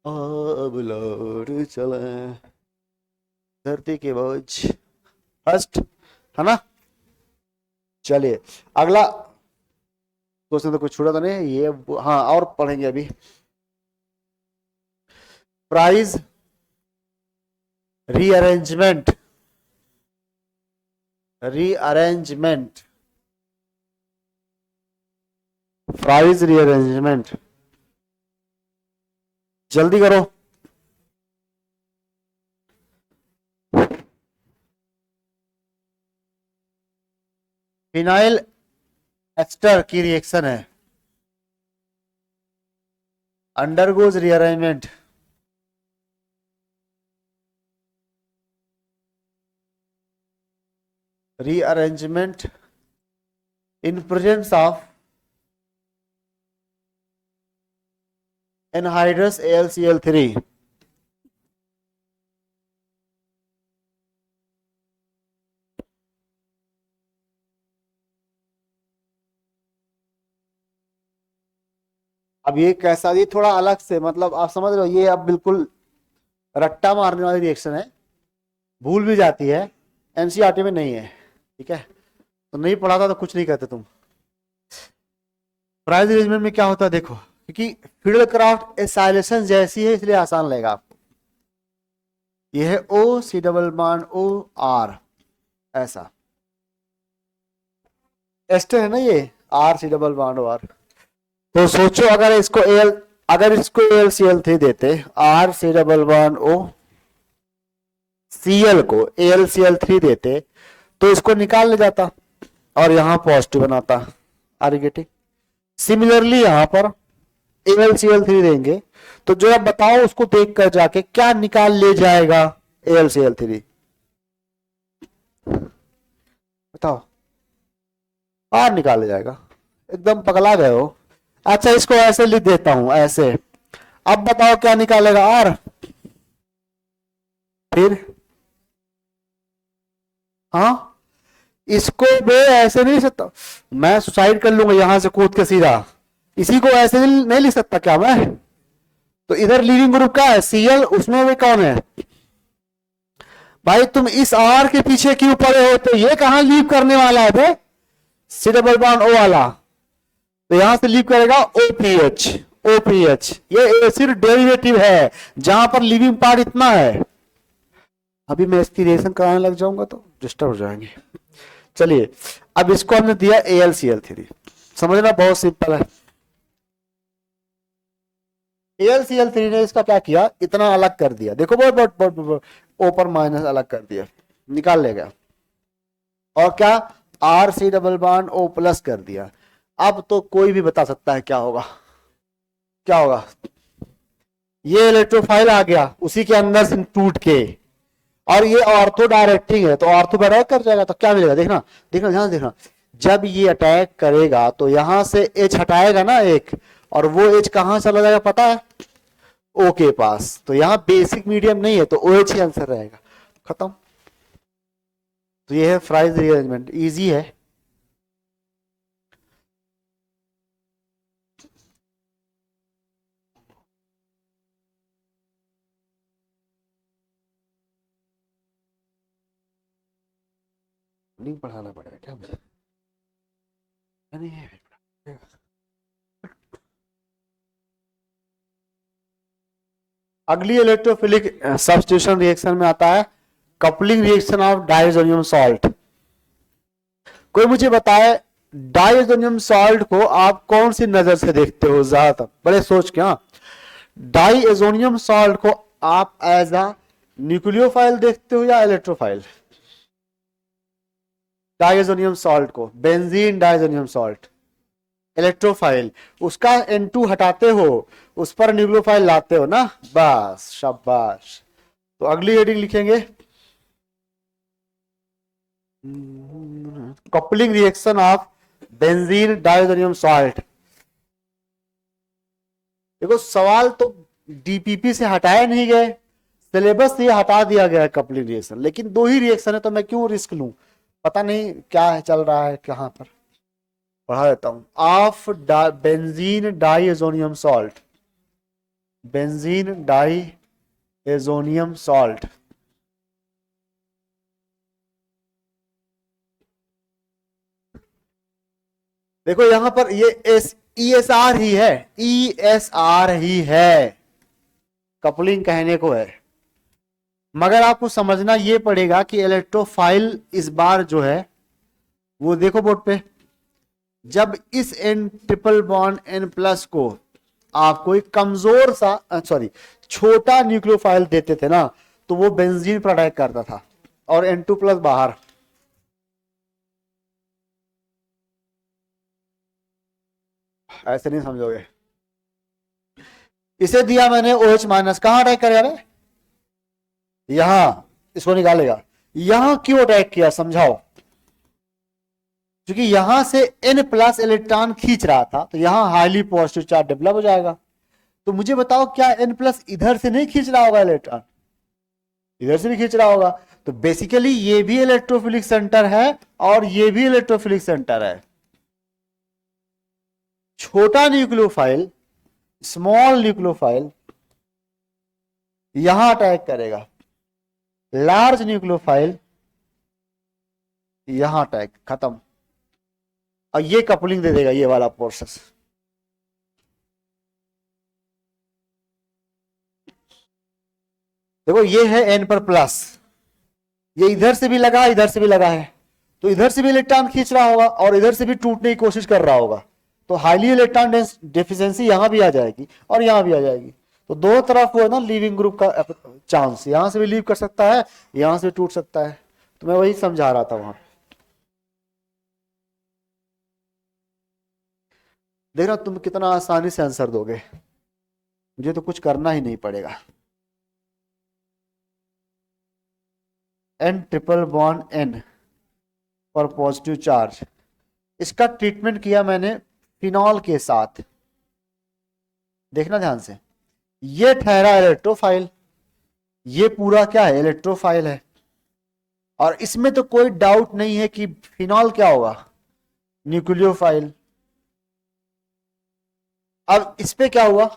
अब लौट चले धरती के बोझ, फर्स्ट, है ना। चलिए अगला क्वेश्चन, तो कुछ छूटा तो नहीं ये, हाँ और पढ़ेंगे अभी। Fries rearrangement, rearrangement, Fries rearrangement, जल्दी करो। फिनाइल एस्टर की रिएक्शन है, undergoes rearrangement, rearrangement in presence of anhydrous AlCl3। अब ये कैसा, ये थोड़ा अलग से, मतलब आप समझ रहे हो, ये अब बिल्कुल रट्टा मारने वाली रिएक्शन है, भूल भी जाती है, एनसीईआरटी में नहीं है, ठीक है। तो नहीं पढ़ा था तो कुछ नहीं कहते तुम। प्राइज अरेंजमेंट में क्या होता है देखो, क्योंकि फिडल क्राफ्ट एसाइलेशन जैसी है इसलिए आसान लगेगा आपको। ये है O C double bond O R, ऐसा एस्टर है ना ये, R C double bond R. तो सोचो अगर इसको एल सी एल थ्री देते, R C double bond O CL को एल सी एल थ्री देते तो इसको निकाल ले जाता और यहां पॉजिटिव बनाता। Are you getting? सिमिलरली यहां पर एल सी एल थ्री देंगे तो जो आप बताओ उसको देख कर जाके क्या निकाल ले जाएगा एल सी एल थ्री, बताओ। आर निकाल ले जाएगा, एकदम पगला गए हो। अच्छा इसको ऐसे लिख देता हूं, ऐसे। अब बताओ क्या निकालेगा, आर। फिर हाँ, इसको मैं ऐसे नहीं लिख सकता, मैं सुसाइड कर लूंगा यहां से कूद के सीधा। इसी को ऐसे नहीं लिख सकता क्या मैं? तो इधर लीविंग ग्रुप का है सीएल, उसमें भी कौन है भाई? तुम इस आर के पीछे क्यों पड़े हो? तो ये कहां लीव करने वाला है बे? सी डबल बॉन्ड ओ वाला, तो यहां से लीव करेगा ओपीएच। ओपीएच ये सिर्फ डेरिवेटिव है जहां पर लिविंग पार्ट इतना है। अभी मैं इसकी रिएक्शन कराने लग जाऊंगा तो डिस्टर्ब हो जाएंगे। चलिए अब इसको हमने दिया AlCl3, समझना बहुत सिंपल है। AlCl3 ने इसका क्या किया, इतना अलग कर दिया, देखो बहुत ओ पर माइनस अलग कर दिया, निकाल ले गया। और क्या, R C double bond O plus कर दिया। अब तो कोई भी बता सकता है क्या होगा, क्या होगा। ये इलेक्ट्रोफाइल आ गया उसी के अंदर से टूट के, और ये ऑर्थो डायरेक्टिंग है तो ऑर्थो अटैक कर जाएगा तो क्या मिलेगा, देखना देखना ध्यान देखना। जब ये अटैक करेगा तो यहां से एच हटाएगा ना एक, और वो एच कहां चला जाएगा पता है? ओ के पास। तो यहां बेसिक मीडियम नहीं है तो ओ एच ही आंसर रहेगा, खत्म। तो ये है फ्राइज रीअरेंजमेंट, इजी है। नहीं पढ़ाना पड़ेगा क्या मुझे? नहीं है। अगली इलेक्ट्रोफिलिक सब्स्टिट्यूशन रिएक्शन में आता है coupling reaction of diazonium salt. कोई मुझे बताए डाइजोनियम सॉल्ट को आप कौन सी नजर से देखते हो ज्यादातर, बड़े सोच के। हाँ, डाइजोनियम सॉल्ट को आप एज अ न्यूक्लियोफाइल देखते हो या इलेक्ट्रोफाइल? डाइजोनियम सॉल्ट को, बेंजीन डाइजोनियम सॉल्ट, इलेक्ट्रोफाइल। उसका N2 हटाते हो, उस पर न्यूक्लियोफाइल लाते हो ना, बस शाबाश। तो अगली हेडिंग लिखेंगे coupling reaction of benzene diazonium salt. देखो सवाल तो डीपीपी से हटाए नहीं गए, सिलेबस से हटा दिया गया है कपलिंग रिएक्शन, लेकिन दो ही रिएक्शन है तो मैं क्यों रिस्क लूं, पता नहीं क्या है चल रहा है कहां पर। पढ़ा देता हूं, of benzene diazonium salt, benzene diazonium salt. देखो यहां पर ये ESR ही है, ESR ही है, कपलिंग कहने को है। मगर आपको समझना ये पड़ेगा कि इलेक्ट्रोफाइल इस बार जो है वो देखो बोर्ड पे, जब इस N triple bond N plus को आप कोई कमजोर सा सॉरी छोटा न्यूक्लियोफाइल देते थे ना तो वो बेंजीन पर अटैक करता था और N2 प्लस बाहर। ऐसे नहीं समझोगे। इसे दिया मैंने OH माइनस, कहां अटैक करेगा रे? यहां, इसको निकालेगा। यहां क्यों अटैक किया समझाओ? क्योंकि यहां से N प्लस इलेक्ट्रॉन खींच रहा था तो यहां हाईली पॉजिटिव चार्ज डेवलप हो जाएगा। तो मुझे बताओ क्या N प्लस इधर से नहीं खींच रहा होगा इलेक्ट्रॉन? इधर से भी खींच रहा होगा। तो बेसिकली ये भी इलेक्ट्रोफिलिक सेंटर है और ये भी इलेक्ट्रोफिलिक सेंटर है। छोटा न्यूक्लियोफाइल, स्मॉल न्यूक्लियोफाइल यहां अटैक करेगा, लार्ज न्यूक्लियोफाइल यहां अटैक, खत्म। और ये कपलिंग दे देगा ये वाला प्रोसेस। देखो ये है N पर प्लस, ये इधर से भी लगा इधर से भी लगा है, तो इधर से भी इलेक्ट्रॉन खींच रहा होगा और इधर से भी टूटने की कोशिश कर रहा होगा, तो हाईली इलेक्ट्रॉन डेफिशिएंसी यहां भी आ जाएगी और यहां भी आ जाएगी। तो दो तरफ वो है ना लीविंग ग्रुप का चांस, यहां से भी लीव कर सकता है, यहां से टूट सकता है। तो मैं वही समझा रहा था वहां। देख रहा तुम कितना आसानी से आंसर दोगे, मुझे तो कुछ करना ही नहीं पड़ेगा। N ट्रिपल बॉन्ड N और पॉजिटिव चार्ज, इसका ट्रीटमेंट किया मैंने फिनॉल के साथ। देखना ध्यान से, ये ठहरा इलेक्ट्रोफाइल, ये पूरा क्या है, इलेक्ट्रोफाइल है। और इसमें तो कोई डाउट नहीं है कि फिनॉल क्या होगा, न्यूक्लियोफाइल। अब इस पे क्या हुआ,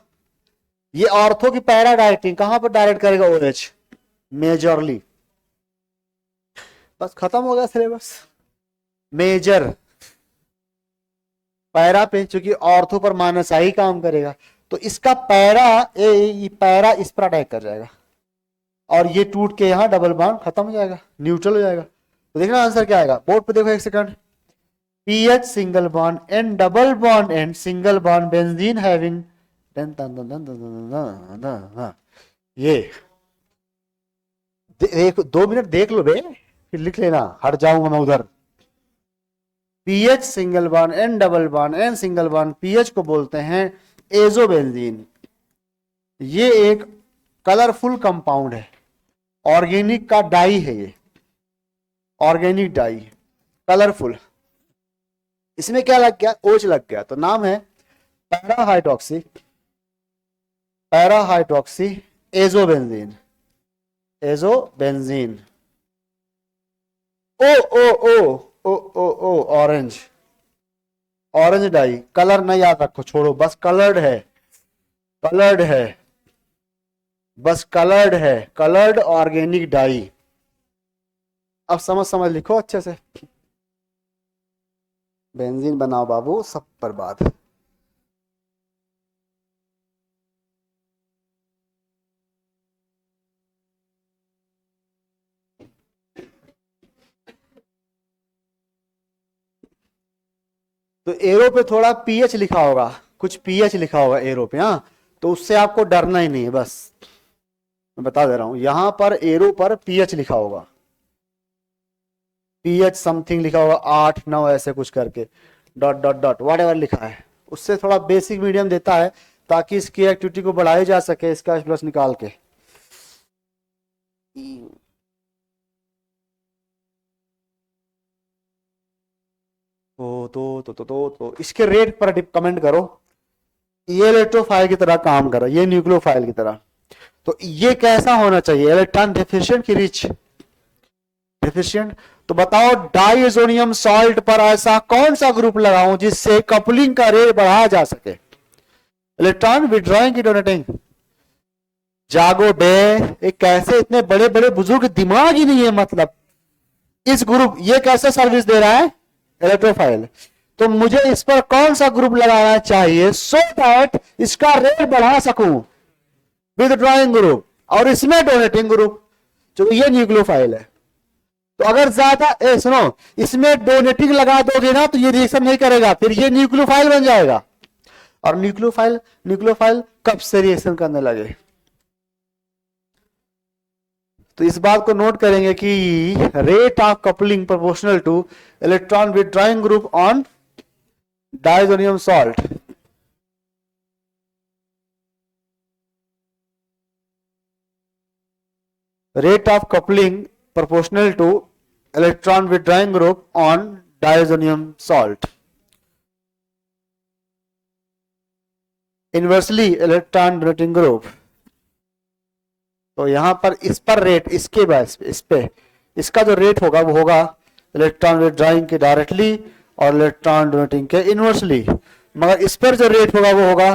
ये ऑर्थो की पैरा डायरेक्टिंग कहां पर डायरेक्ट करेगा, OH मेजरली। बस खत्म हो गया सिलेबस। मेजर पैरा पे, क्योंकि ऑर्थो पर माइनस आई काम करेगा, तो इसका पैरा इस पर अटैक कर जाएगा और ये टूट के यहां डबल बॉन्ड खत्म हो जाएगा, न्यूट्रल हो जाएगा। तो देखना आंसर क्या आएगा, बोर्ड पे देखो एक second. PH single bond N double bond N single bond benzene having ये देख 2 मिनट देख लो बे, फिर लिख लेना, हट जाऊंगा मैं उधर। PH single bond N double bond N single bond PH को बोलते हैं एजोबेंजीन। ये एक कलरफुल कंपाउंड है, ऑर्गेनिक का डाई है, ये ऑर्गेनिक डाई कलरफुल। इसमें क्या लग गया, OH लग गया, तो नाम है पैराहाइड्रोक्सी एजोबेंजीन। एजोबेंजीन ओ ओ ओ ओ ओ ओ ऑरेंज, ऑरेंज डाई। कलर नहीं याद रखो, छोड़ो, बस कलर्ड है, कलर्ड है, बस कलर्ड है, कलर्ड ऑर्गेनिक डाई। अब समझ समझ लिखो अच्छे से। बेंजीन बनाओ बाबू, सब बर्बाद। तो एरो पे थोड़ा पीएच लिखा होगा, कुछ पीएच लिखा होगा एरो पे, हाँ, तो उससे आपको डरना ही नहीं है, बस मैं बता दे रहा हूं, यहां पर एरो पर पीएच लिखा होगा, पीएच समथिंग लिखा होगा, 8 9 ऐसे कुछ करके, dot dot dot what ever लिखा है। उससे थोड़ा बेसिक मीडियम देता है ताकि इसकी एक्टिविटी को बढ़ाई जा सके, इसका प्लस निकाल के। तो इसके रेट पर कमेंट करो। ये इलेक्ट्रोफाइल की तरह काम कर रहा है, ये न्यूक्लियोफाइल की तरह। तो ये कैसा होना चाहिए, इलेक्ट्रॉन डेफिशिएंट की रिच, डेफिशिएंट। तो बताओ डाइएजोनियम सॉल्ट पर ऐसा कौन सा ग्रुप लगाऊं जिससे कपलिंग का रेट बढ़ाया जा सके, इलेक्ट्रॉन विड्रॉइंग की डोनेटिंग। जागो बे, एक कैसे इतने बड़े बड़े बुजुर्ग दिमाग ही नहीं है, मतलब इस ग्रुप ये कैसे सर्विस दे रहा है, इलेक्ट्रोफाइल। तो मुझे इस पर कौन सा ग्रुप लगाना चाहिए सो दैट इसका रेट बढ़ा सकूं, विदड्रॉइंग ग्रुप और इसमें डोनेटिंग ग्रुप, जो ये न्यूक्लियोफाइल है। तो अगर ज्यादा सुनो, इसमें डोनेटिंग लगा दोगे ना तो ये रिएक्शन नहीं करेगा, फिर ये न्यूक्लियोफाइल बन जाएगा। और न्यूक्लियोफाइल न्यूक्लियोफाइल कब से रिएक्शन करने लगे, तो इस बात को नोट करेंगे कि rate of coupling proportional two electron withdrawing group on diazonium salt. Rate of coupling proportional to electron withdrawing group on diazonium salt. Inversely electron donating group, तो यहां पर इस पर रेट, इसके बाद इस पे इसका जो रेट होगा वो होगा इलेक्ट्रॉन विथड्रॉइंग के डायरेक्टली और इलेक्ट्रॉन डोनेटिंग के इनवर्सली। मगर इस पर जो रेट होगा वो होगा,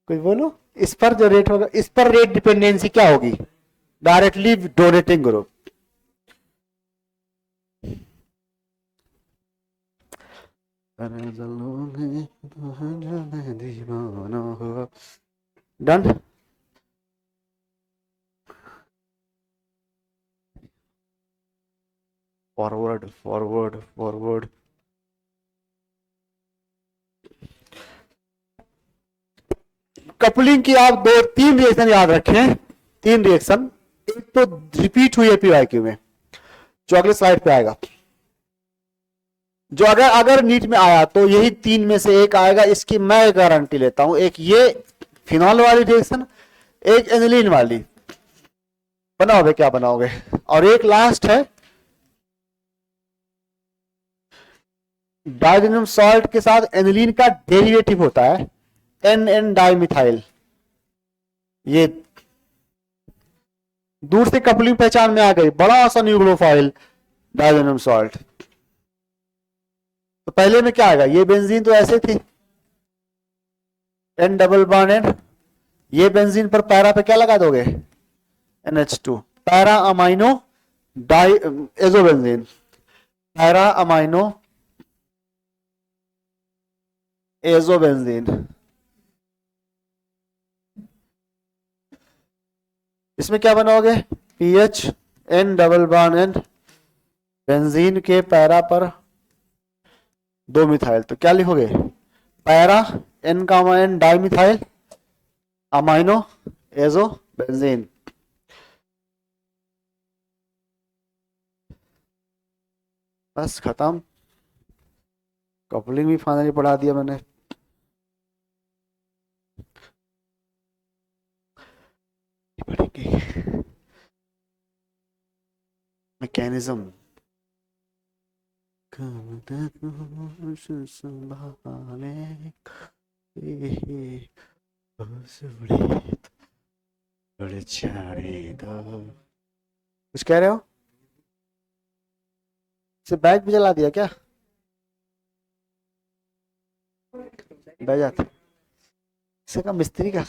कोई बोलो, इस पर जो रेट होगा, इस पर रेट डिपेंडेंसी क्या होगी, directly donating group. Done. Forward forward forward. Coupling की आप दो तीन रिएक्शन याद रखें, तीन रिएक्शन। एक तो रिपीट हुई है पीवाईक्यू में, जो अगले स्लाइड पे आएगा, जो अगर अगर नीट में आया तो यही तीन में से एक आएगा, इसकी मैं गारंटी लेता हूं। एक ये फिनॉल वाली रिएक्शन, एक एनिलीन वाली। बनाओगे क्या बनाओगे? और एक लास्ट है डाइजेनियम सॉल्ट के साथ एनिलीन का डेरिवेटिव होता है एन एन डाइमिथाइल। ये दूर से कपलिंग पहचान में आ गई, बड़ा सा न्यूक्लियोफाइल डाइजेनियम सॉल्ट। तो पहले में क्या आएगा? ये बेंजीन तो ऐसे थी, एन डबल बॉन्ड एन। ये बेंजीन पर पैरा पे क्या लगा दोगे? NH2, para amino di azobenzene, para amino azobenzene. इसमें क्या बनाओगे? PH N double bond N, benzene के पैरा पर दो मिथाइल, तो क्या लिखोगे? पैरा N का N dimethyl amino azo benzene. बस खत्म, कपलिंग भी फाइनली पढ़ा दिया मैंने। मैकेनिज्म कुछ कह रहे हो? से बैग भी जला दिया क्या? बह जाते इसे का मिस्त्री का।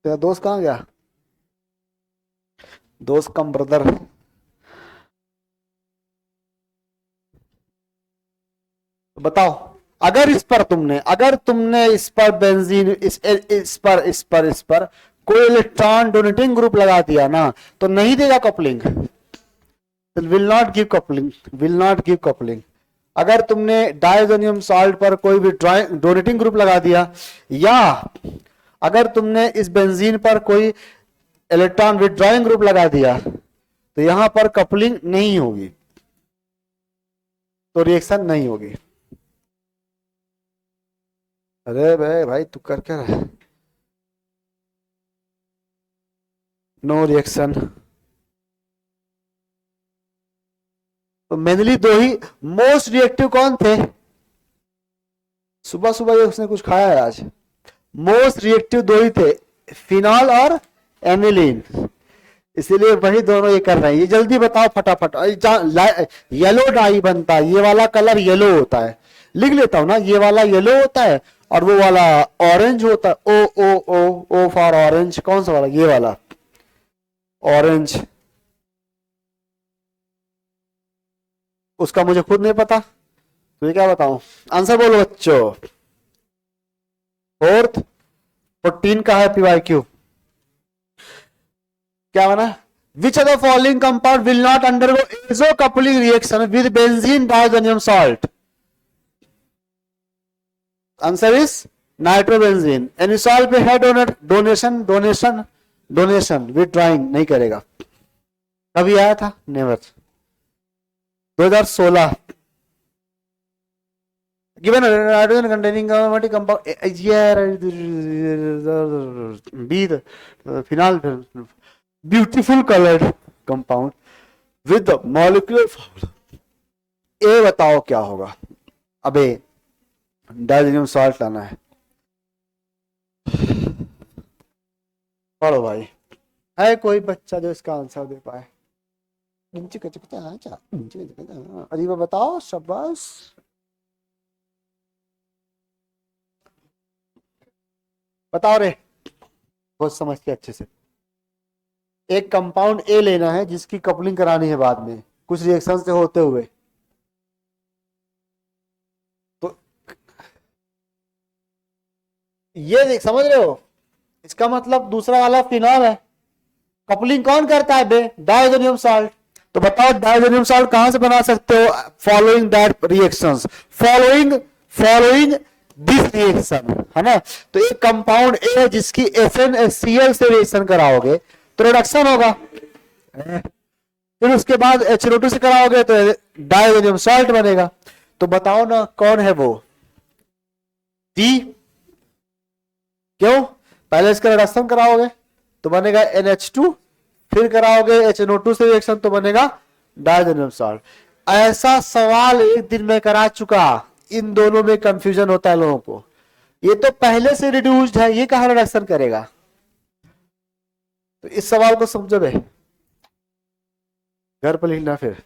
तेरा दोस्त कहाँ गया? दोस्त कम ब्रदर। बताओ, अगर तुमने इस पर बेंजीन इस पर कोई इलेक्ट्रॉन डोनेटिंग ग्रुप लगा दिया ना, तो नहीं देगा coupling, will not give coupling. अगर तुमने डायजोनियम सॉल्ट पर कोई भी डोनेटिंग ग्रुप लगा दिया, या अगर तुमने इस बेंजीन पर कोई इलेक्ट्रॉन विथड्रॉइंग ग्रुप लगा दिया, तो यहां पर कपलिंग नहीं होगी, तो रिएक्शन नहीं होगी। अरे भाई तू कर क्या रहा है? No reaction. तो मेनली दो ही मोस्ट रिएक्टिव कौन थे? सुबह सुबह ये उसने कुछ खाया है आज। मोस्ट रिएक्टिव दो ही थे, फिनॉल और एनिलीन, इसीलिए वही दोनों ये कर रहे हैं। ये जल्दी बताओ फटाफट। येलो डाई बनता है, ये वाला कलर येलो होता है, लिख लेता हूं ना, ये वाला येलो होता है और वो वाला ऑरेंज होता है। ओ ओ ओ ओ फॉर ऑरेंज। कौन सा वाला? ये वाला ऑरेंज। उसका मुझे खुद नहीं पता, तो ये क्या बताऊं? आंसर बोलो बच्चों। फोर्थ 14 का है PYQ। क्या बना? Which of the following compound will not undergo azo coupling reaction with benzene diazonium salt? Answer is nitrobenzene. Anisole पे है डोनेशन विथड्रॉइंग नहीं करेगा। कभी आया था? Never. 2016 given nitrogen containing aromatic compound be the phenol beautiful colored compound with the molecular formula। ए बताओ क्या होगा? अबे डाइजेनियम सॉल्ट लाना है। पढ़ो भाई, है कोई बच्चा जो इसका आंसर दे पाए? अजीबा बताओ, शाबाश। बताओ रे, बहुत समझते अच्छे से। एक कंपाउंड ए लेना है जिसकी कपलिंग करानी है बाद में कुछ रिएक्शन से होते हुए, तो ये समझ रहे हो? इसका मतलब दूसरा वाला फिनॉल है, कपलिंग कौन करता है बे? Diazonium salt. तो बताओ डायजोनियम सॉल्ट कहां से बना सकते हो? Following that reactions, following following this reaction, है ना। तो एक कंपाउंड ए है जिसकी FnHCl से रिएक्शन कराओगे तो रिडक्शन होगा, फिर उसके बाद HNO2 से कराओगे तो डायजोनियम सॉल्ट बनेगा। तो बताओ ना कौन है वो? डी। क्यों? पहले इसका रिडक्शन कराओगे तो बनेगा NH2, फिर कराओगे HNO2 से रिएक्शन तो बनेगा डायजोनियम सॉल्ट। ऐसा सवाल एक दिन में करा चुका, इन दोनों में कंफ्यूजन होता है लोगों को। ये तो पहले से रिड्यूस्ड है, ये कहां रिडक्शन करेगा? तो इस सवाल को समझो बे, घर पर लिखना। फिर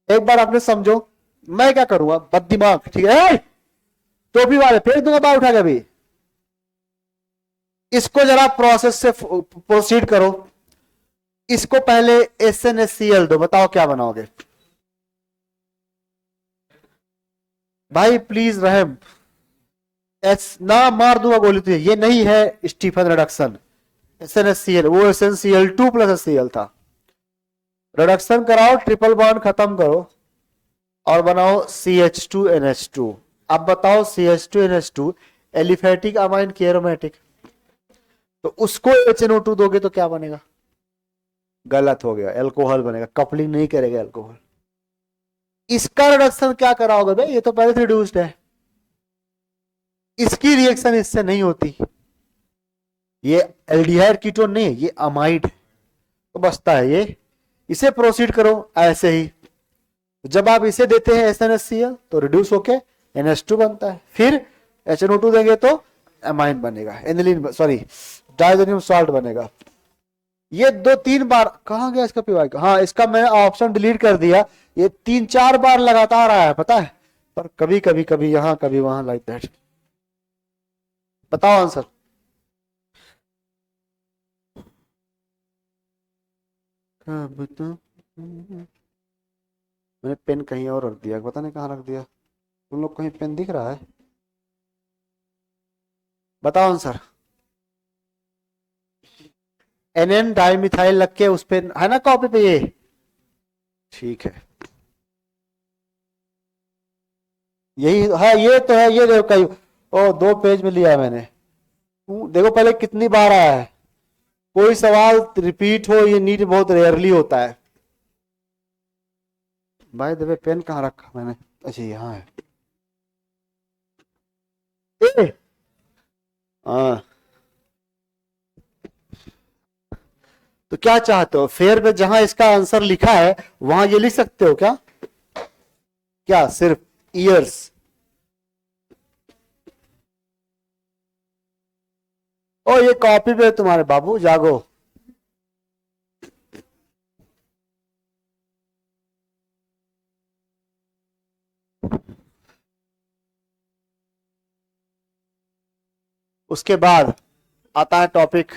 एक बार आपने समझो, मैं क्या करूंगा बददिमाग, ठीक है, टोपी वाले फेंक दूंगा बाहर उठा के। अभी इसको जरा प्रोसेस से प्रोसीड करो। इसको पहले SnHCl दो, बताओ क्या बनाओगे? भाई प्लीज रहम, एस ना मार दूंगा गोली तुझे। ये नहीं है स्टीफन रिडक्शन। SnHCl वो SnCl2 प्लस HCl था। रिडक्शन कराओ, ट्रिपल बॉन्ड खत्म करो और बनाओ CH2NH2। अब बताओ CH2NH2 एलिफेटिक अमाइन की एरोमेटिक, तो उसको HNO2 दोगे तो क्या बनेगा? गलत हो गया, एल्कोहल बनेगा। कपलिंग नहीं करेगा एल्कोहल। इसका रिडक्शन क्या कराओगे भाई? ये तो पहले से रिड्यूस्ड है, इसकी रिएक्शन इससे नहीं होती। ये एल्डिहाइड कीटोन नहीं है, ये अमाइड है, तो बचता है ये। इसे प्रोसीड करो ऐसे ही। जब आप इसे देते हैं SnHCl तो रिड्यूस होके NH2 बनता है, फिर HNO2 देंगे तो अमाइन बनेगा, एनिलीन सॉरी डायजोनियम सॉल्ट बनेगा। ये 2-3 बार, कहां गया इसका पीवाई का? हाँ, इसका मैं ऑप्शन डिलीट कर दिया। ये 3-4 बार लगातार आया है पता है, पर कभी कभी कभी यहां कभी वहां, लाइक दैट। बताओ आंसर। अब तो मैंने पेन कहीं और रख दिया, पता नहीं कहाँ रख दिया। तुम लोग कहीं पेन दिख रहा है? बताओ आंसर। NN डाइमिथाइल लग के उस पे है ना कॉपी पे ये, ठीक है, यही है। ये तो है, ये देखो कहीं, ओ 2 पेज में लिया मैंने। देखो पहले कितनी बार आया है। कोई सवाल रिपीट हो, ये नीट बहुत रेयरली होता है। भाई देखो पेन कहाँ रखा मैंने? अच्छा यहाँ है। हाँ, तो क्या चाहते हो? फेयर में जहां इसका आंसर लिखा है वहां ये लिख सकते हो क्या? क्या सिर्फ ईयर्स? ओ ये कॉपी पे तुम्हारे बाबू, जागो। उसके बाद आता है टॉपिक,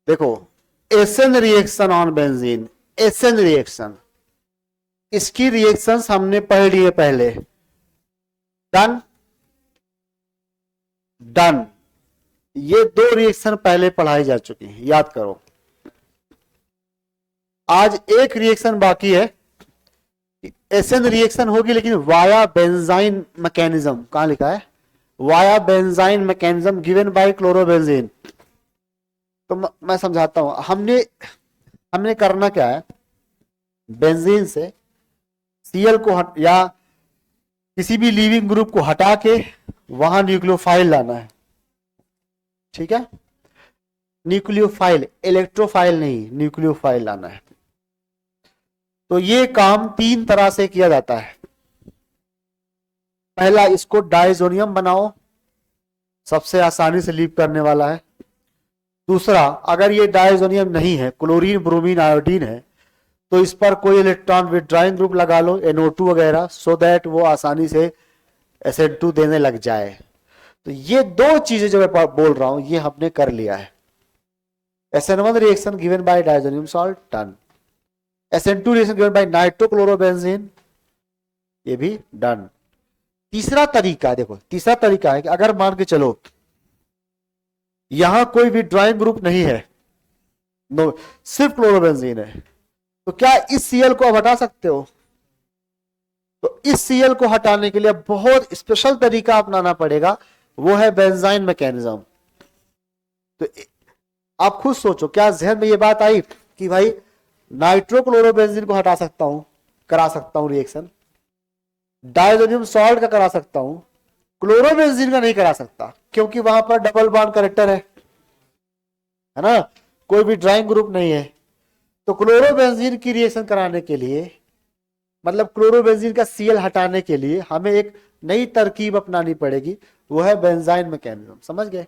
देखो SN reaction on benzene. SN reaction, इसकी रिएक्शंस हमने पढ़ लिए पहले। डन डन, ये 2 रिएक्शन पहले पढ़ाई जा चुकी हैं, याद करो। आज एक रिएक्शन बाकी है, एसन रिएक्शन होगी लेकिन वाया बेंजाइन मैकेनिज्म। कहां लिखा है? Via benzyne mechanism given by chlorobenzene. तो मैं समझाता हूं। हमने करना क्या है, बेंजीन से Cl को या किसी भी लीविंग ग्रुप को हटा के वहां न्यूक्लियोफाइल लाना है, ठीक है। न्यूक्लियोफाइल, इलेक्ट्रोफाइल नहीं, न्यूक्लियोफाइल लाना है। तो ये काम 3 तरह से किया जाता है। पहला, इसको डाइजोनियम बनाओ, सबसे आसानी से लीव करने वाला है। दूसरा, अगर ये डाइजोनियम नहीं है, क्लोरीन ब्रोमीन आयोडीन है, तो इस पर कोई इलेक्ट्रॉन विथड्राइंग ग्रुप लगा लो, NO2 वगैरह, सो दैट वो आसानी से SN2 देने लग जाए। तो ये 2 चीजें जो मैं बोल रहा हूं ये हमने कर लिया है। SN1 reaction given by diazonium salt, done. SN2 reaction given by nitrochlorobenzene, ये भी डन। तीसरा तरीका देखो, तीसरा तरीका है कि अगर मान के चलो यहां कोई भी ड्राइंग ग्रुप नहीं है, नो, सिर्फ क्लोरोबेंजीन है। तो क्या इस सीएल को आप हटा सकते हो? तो इस सीएल को हटाने के लिए बहुत स्पेशल तरीका अपनाना पड़ेगा, वो है बेंजाइन मैकेनिज्म। तो आप खुद सोचो, क्या जहन में ये बात आई कि भाई नाइट्रोक्लोरोबेंजीन को हटा सकता हूं, करा सकता हूं रिएक्शन, डायजोनियम सॉल्ट का करा सकता हूं, क्लोरोबेंजीन का नहीं करा सकता, क्योंकि वहां पर डबल बॉन्ड करेक्टर है ना, कोई भी ड्राइंग ग्रुप नहीं है। तो क्लोरोबेंजीन की रिएक्शन कराने के लिए, मतलब क्लोरोबेंजीन का सीएल हटाने के लिए हमें एक नई तरकीब अपनानी पड़ेगी, वो है बेंजाइन मैकेनिज्म। समझ गए?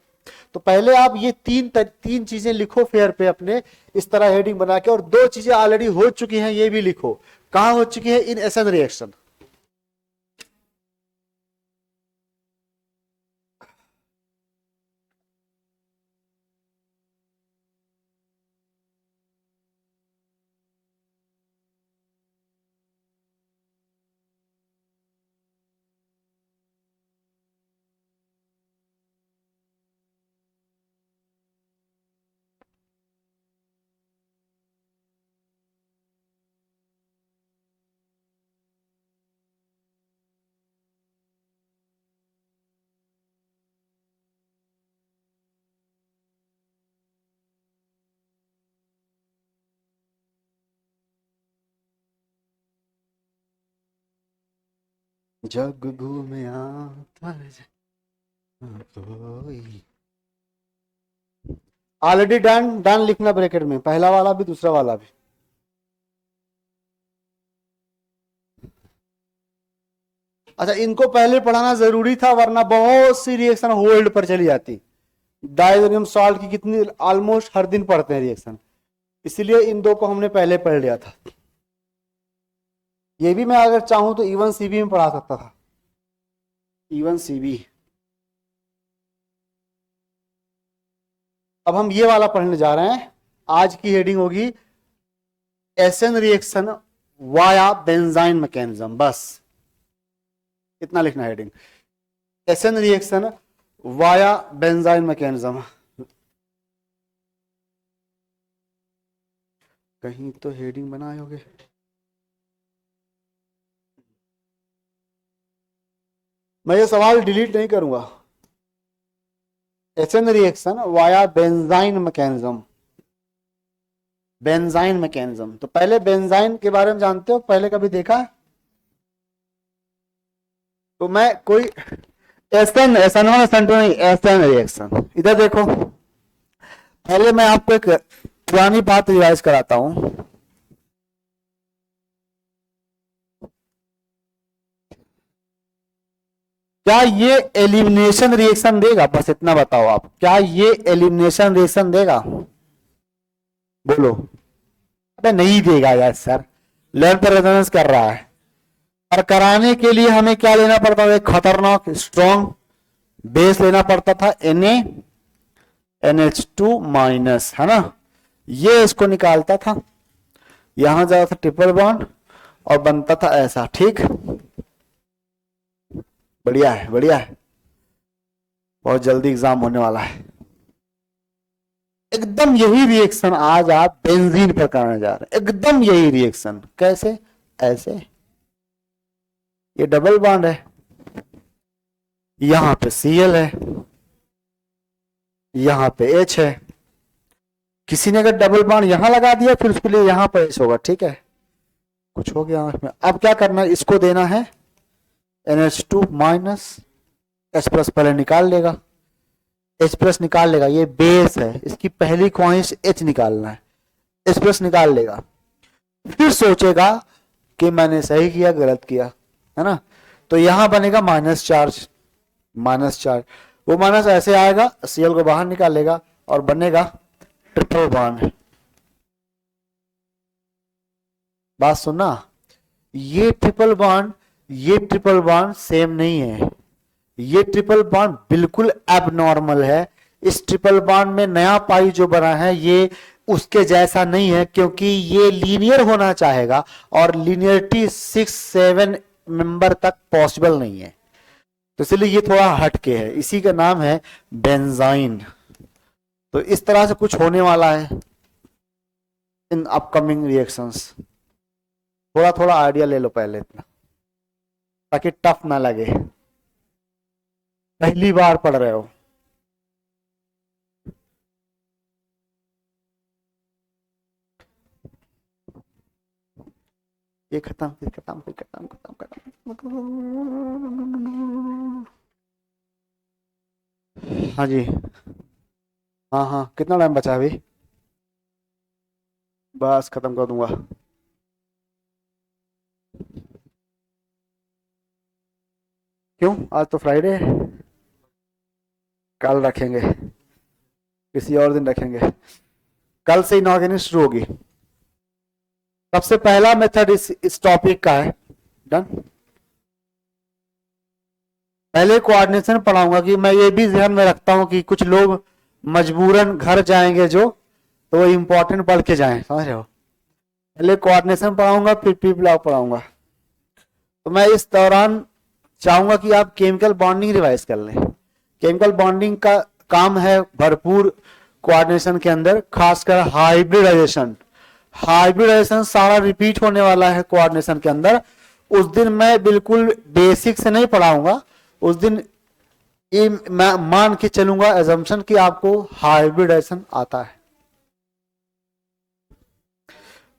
तो पहले आप ये तीन चीजें लिखो फेयर पे अपने, इस तरह हेडिंग बना के, और दो चीजें ऑलरेडी हो चुकी हैं ये भी लिखो। कहां हो चुकी है? इन एसन रिएक्शन। जग घूमे ऑलरेडी डन, डन लिखना ब्रैकेट में, पहला वाला भी दूसरा वाला भी। अच्छा, इनको पहले पढ़ाना जरूरी था, वरना बहुत सी रिएक्शन होल्ड पर चली जाती। डायजोनियम सॉल्ट की कितनी ऑलमोस्ट हर दिन पढ़ते हैं रिएक्शन, इसीलिए इन दो को हमने पहले पढ़ लिया था। ये भी मैं अगर चाहूं तो इवन सीबी में पढ़ा सकता था, इवन सीबी। अब हम ये वाला पढ़ने जा रहे हैं। आज की हेडिंग होगी SN reaction via benzyne mechanism, बस इतना लिखना heading, SN reaction via benzyne mechanism. कहीं तो हेडिंग बनाए होगे, मैं ये सवाल डिलीट नहीं करूंगा। SN reaction via benzyne mechanism, benzyne mechanism. तो पहले बेंजाइन के बारे में जानते हो? पहले कभी देखा? तो मैं कोई एसएन, SN1 SN2 नहीं, एसएन रिएक्शन। इधर देखो, पहले मैं आपको एक पुरानी बात रिवाइज कराता हूं। क्या ये एलिमिनेशन रिएक्शन देगा? बस इतना बताओ आप, क्या ये एलिमिनेशन रिएक्शन देगा? बोलो। अबे नहीं देगा यार सर, लैब पर रेजोनेंस कर रहा है। और कराने के लिए हमें क्या लेना पड़ता था? एक खतरनाक स्ट्रॉन्ग बेस लेना पड़ता था, NH2 माइनस, है ना। ये इसको निकालता था, यहां जाता था ट्रिपल बॉन्ड और बनता था ऐसा। ठीक, बढ़िया है, बढ़िया है। बहुत जल्दी एग्जाम होने वाला है। एकदम यही रिएक्शन आज आप बेंजीन पर कराने जा रहे हैं, एकदम यही रिएक्शन। कैसे? ऐसे, ये डबल बॉन्ड है, यहां पे Cl है, यहां पे H है। किसी ने अगर डबल बॉन्ड यहां लगा दिया, फिर उसके लिए यहां पर H होगा। ठीक है, कुछ हो गया में। अब क्या करना है? इसको देना है NH2 माइनस, H प्लस पहले निकाल लेगा, H प्लस निकाल लेगा, ये बेस है, इसकी पहली ख्वाहिश H निकालना है, H प्लस निकाल लेगा, फिर सोचेगा कि मैंने सही किया गलत किया, है ना। तो यहां बनेगा माइनस चार्ज, माइनस चार्ज, वो माइनस ऐसे आएगा, Cl को बाहर निकालेगा और बनेगा ट्रिपल बॉन्ड। बात सुनना, ये ट्रिपल बॉन्ड, ये ट्रिपल बॉन्ड सेम नहीं है, ये ट्रिपल बॉन्ड बिल्कुल एबनॉर्मल है। इस ट्रिपल बॉन्ड में नया पाई जो बना है ये उसके जैसा नहीं है, क्योंकि ये लीनियर होना चाहेगा और लीनियरिटी 6-7 मेंबर तक पॉसिबल नहीं है। तो इसलिए ये थोड़ा हटके है, इसी का नाम है बेंजाइन। तो इस तरह से कुछ होने वाला है इन अपकमिंग रिएक्शंस। थोड़ा थोड़ा आइडिया ले लो पहले इतना, ताकि टफ ना लगे, पहली बार पढ़ रहे हो। ये खत्म फिर खत्म फिर खत्म खत्म खत्म। हाँ जी, हाँ हाँ, कितना टाइम बचा है अभी? बस खत्म कर दूंगा। क्यों, आज तो फ्राइडे है। कल रखेंगे, किसी और दिन रखेंगे। कल से इनऑर्गेनिक शुरू होगी। सबसे पहला मेथड इस टॉपिक का है, डन। पहले कोऑर्डिनेशन पढ़ाऊंगा कि मैं ये भी ध्यान में रखता हूं कि कुछ लोग मजबूरन घर जाएंगे जो, तो वो इंपॉर्टेंट पढ़ के जाएं, समझ रहे हो। पहले कोऑर्डिनेशन पढ़ाऊंगा, फिर पी ब्लॉक पढ़ाऊंगा। तो मैं इस दौरान चाहूंगा कि आप केमिकल बॉन्डिंग रिवाइज कर लें। केमिकल बॉन्डिंग का काम है भरपूर कोऑर्डिनेशन के अंदर, खासकर हाइब्रिडाइजेशन। हाइब्रिडाइजेशन सारा रिपीट होने वाला है कोऑर्डिनेशन के अंदर। उस दिन मैं बिल्कुल बेसिक से नहीं पढ़ाऊंगा, उस दिन ये मैं मान के चलूंगा एजम्पशन कि आपको हाइब्रिडाइजेशन आता है।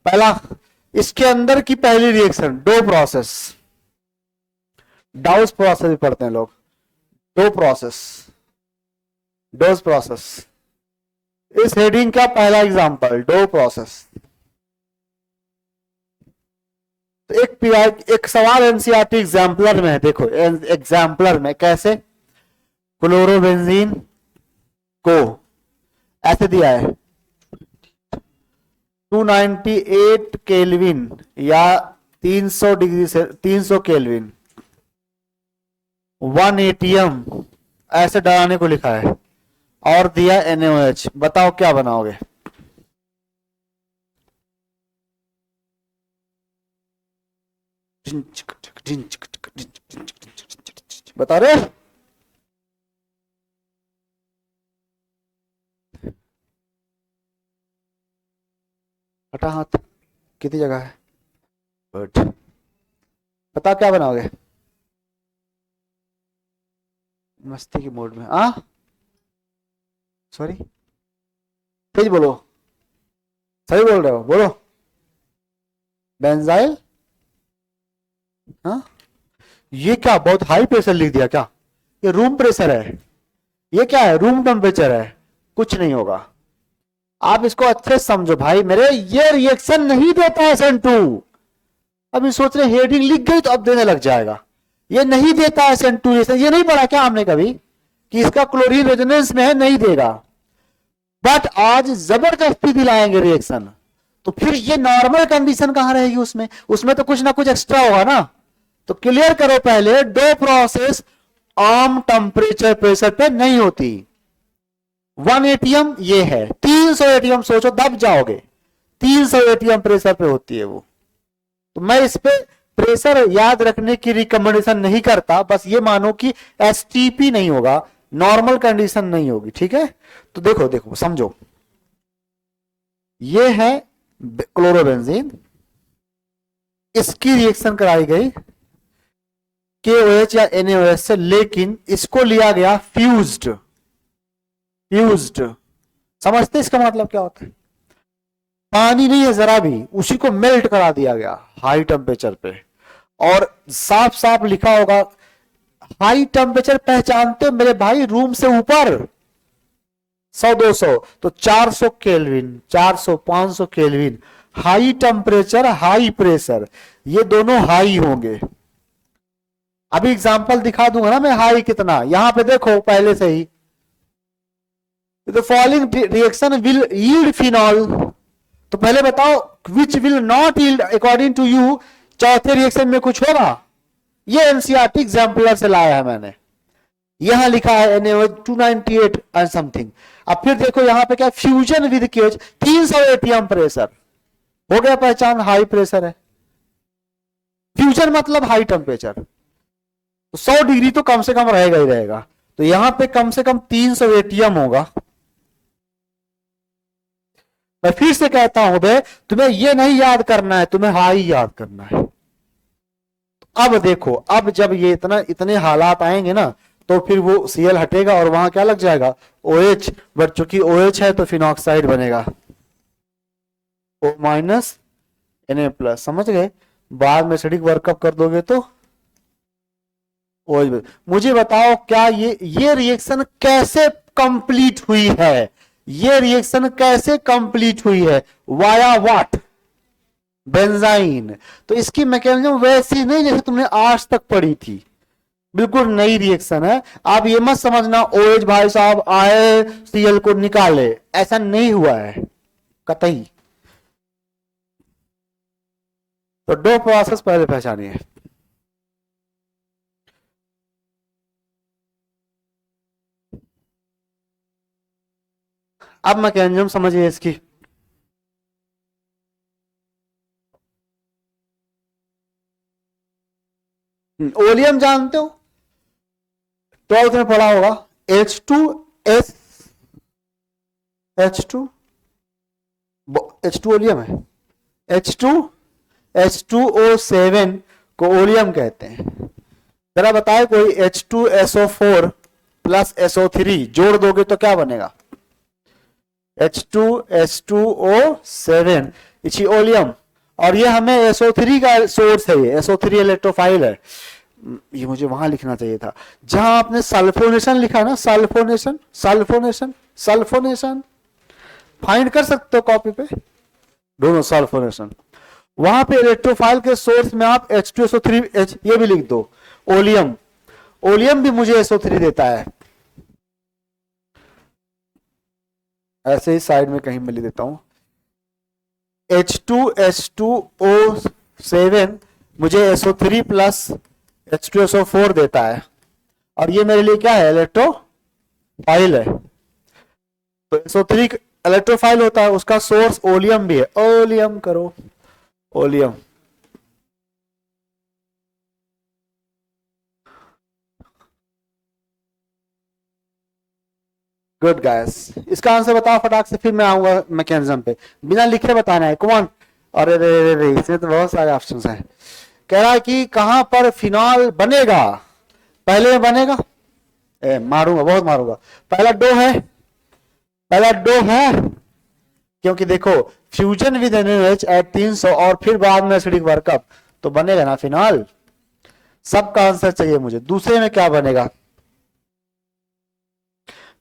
पहला, इसके अंदर की पहली रिएक्शन दो प्रोसेस, डाउस प्रोसेस भी पढ़ते हैं लोग, दो प्रोसेस, डोज प्रोसेस। इस हेडिंग का पहला एग्जांपल दो प्रोसेस। तो एक सवाल एनसीईआरटी एग्जाम्पलर में है, देखो एग्जाम्पलर में कैसे क्लोरोबेंजीन को ऐसे दिया है 298 केल्विन या 300 डिग्री से 300 केल्विन 1 एटीएम ऐसे डराने को लिखा है और दिया NaOH। बताओ क्या बनाओगे? बता रहे? हटा हाथ, कितनी जगह है? गुड। बता क्या बनाओगे? मस्ती की मूड में आ, सॉरी, तेज बोलो, सही बोल रहे हो, बोलो। बेंजाइल, हाँ, ये क्या बहुत हाई प्रेशर लिख दिया क्या? ये रूम प्रेशर है, ये क्या है? रूम टेम्परेचर है, कुछ नहीं होगा। आप इसको अच्छे समझो भाई मेरे, ये रिएक्शन नहीं देता है SN2। अभी सोच रहे हेडिंग लिख गई तो अब देने लग जाएगा। ये नहीं देता है SN2 रिएक्शन, ये नहीं पढ़ा क्या हमने कभी कि इसका क्लोरीन रेजोनेंस में है, नहीं देगा। बट आज जबरदस्ती दिलाएंगे रिएक्शन, तो फिर ये नॉर्मल कंडीशन कहां रहेगी उसमें? उसमें तो कुछ ना कुछ एक्स्ट्रा होगा ना। तो क्लियर करो पहले, दो प्रोसेस आम टेम्परेचर प्रेशर पे नहीं होती। 1 एटीएम ये है, 300 एटीएम सोचो दब जाओगे, 300 एटीएम प्रेशर पे होती है वो। तो मैं इस पे प्रेशर याद रखने की रिकमेंडेशन नहीं करता, बस ये मानो कि STP नहीं होगा, नॉर्मल कंडीशन नहीं होगी, ठीक है। तो देखो देखो समझो, ये है क्लोरोबेंजीन, इसकी रिएक्शन कराई गई KOH या NaOH से, लेकिन इसको लिया गया फ्यूज्ड। फ्यूज्ड समझते इसका मतलब क्या होता है? पानी नहीं है जरा भी, उसी को मेल्ट करा दिया गया हाई टेम्परेचर पे। और साफ साफ लिखा होगा, हाई टेम्परेचर पहचानते हो मेरे भाई, रूम से ऊपर 100-200, तो 400 kelvin, 400 500 kelvin, high temperature high pressure, ये दोनों हाई होंगे। अभी एग्जांपल दिखा दूंगा ना मैं हाई कितना। यहां पे देखो पहले से ही, the following reaction will yield phenol. तो पहले बताओ which will not yield according to you, चौथे रिएक्शन में कुछ होगा? ये एनसीईआरटी एग्जाम्पलर से लाया है मैंने, यहां लिखा है NaOH 298 एंड समथिंग। अब फिर देखो यहां पे क्या, fusion with KOH 300 ATM pressure, हो गया पहचान, हाई प्रेशर है। फ्यूजन मतलब हाई टेम्परेचर, तो 100 डिग्री तो कम से कम रहेगा ही रहेगा। तो यहां पे कम से कम 300 एटीएम होगा, मैं फिर से कहता हूं बे, तुम्हें ये नहीं याद करना है, तुम्हें हाई याद करना है। अब देखो, अब जब ये इतने हालात आएंगे ना, तो फिर वो Cl हटेगा और वहां क्या लग जाएगा, OH। बट चूंकि OH है तो फिनॉक्साइड बनेगा, O माइनस Na प्लस। समझ गए? बाद में एसिडिक वर्कअप कर दोगे तो OH। मुझे बताओ क्या ये रिएक्शन कैसे कंप्लीट हुई है, ये रिएक्शन कैसे कंप्लीट हुई है, वाया व्हाट, बेंजाइन। तो इसकी मैकेनिज्म वैसी नहीं जैसे तुमने आज तक पढ़ी थी, बिल्कुल नई रिएक्शन है। आप ये मत समझना OH भाई साहब आए Cl को निकाले, ऐसा नहीं हुआ है कतई। तो दो प्रोसेस पहले पहचानिए। अब मैकेनिज्म समझिए इसकी। ओलियम जानते हो, 12th में पढ़ा होगा, H2S H2 H2 ओलियम है, H2O7 को ओलियम कहते हैं। जरा बताए कोई H2SO4 प्लस SO3 जोड़ दोगे तो क्या बनेगा, H2S2O7, इसी ओलियम। और ये हमें SO3 का सोर्स है, ये SO3 इलेक्ट्रोफाइल है। ये मुझे वहां लिखना चाहिए था जहां आपने सल्फोनेशन लिखा ना, सल्फोनेशन सल्फोनेशन सल्फोनेशन, फाइंड कर सकते हो कॉपी पे, दोनों सल्फोनेशन। वहां पे इलेक्ट्रोफाइल के सोर्स में आप H2SO3 ये भी लिख दो, ओलियम। ओलियम भी मुझे SO3 देता है, ऐसे ही साइड में कहीं मैं लिख देता हूं, H2S2O7 मुझे SO3 प्लस H2SO4 देता है, और ये मेरे लिए क्या है, इलेक्ट्रोफाइल है। तो SO3 इलेक्ट्रोफाइल होता है, उसका सोर्स ओलियम भी है, ओलियम करो, ओलियम। गुड गाइस, इसका आंसर बताओ फटाक से, फिर मैं आऊंगा मैकेनिज्म पे। बिना लिखे बताना है, कौन? अरे रे रे, इसमें तो बहुत सारे ऑप्शंस हैं। कह रहा है कि कहां पर फिनॉल बनेगा, पहले बनेगा, मारूंगा, बहुत मारूंगा। पहला डो है, पहला डो है, क्योंकि देखो फ्यूजन विद NaOH एट 300 और फिर बाद में एसिडिक वर्कअप, तो बनेगा ना फिनॉल। सबका आंसर चाहिए मुझे। दूसरे में क्या बनेगा,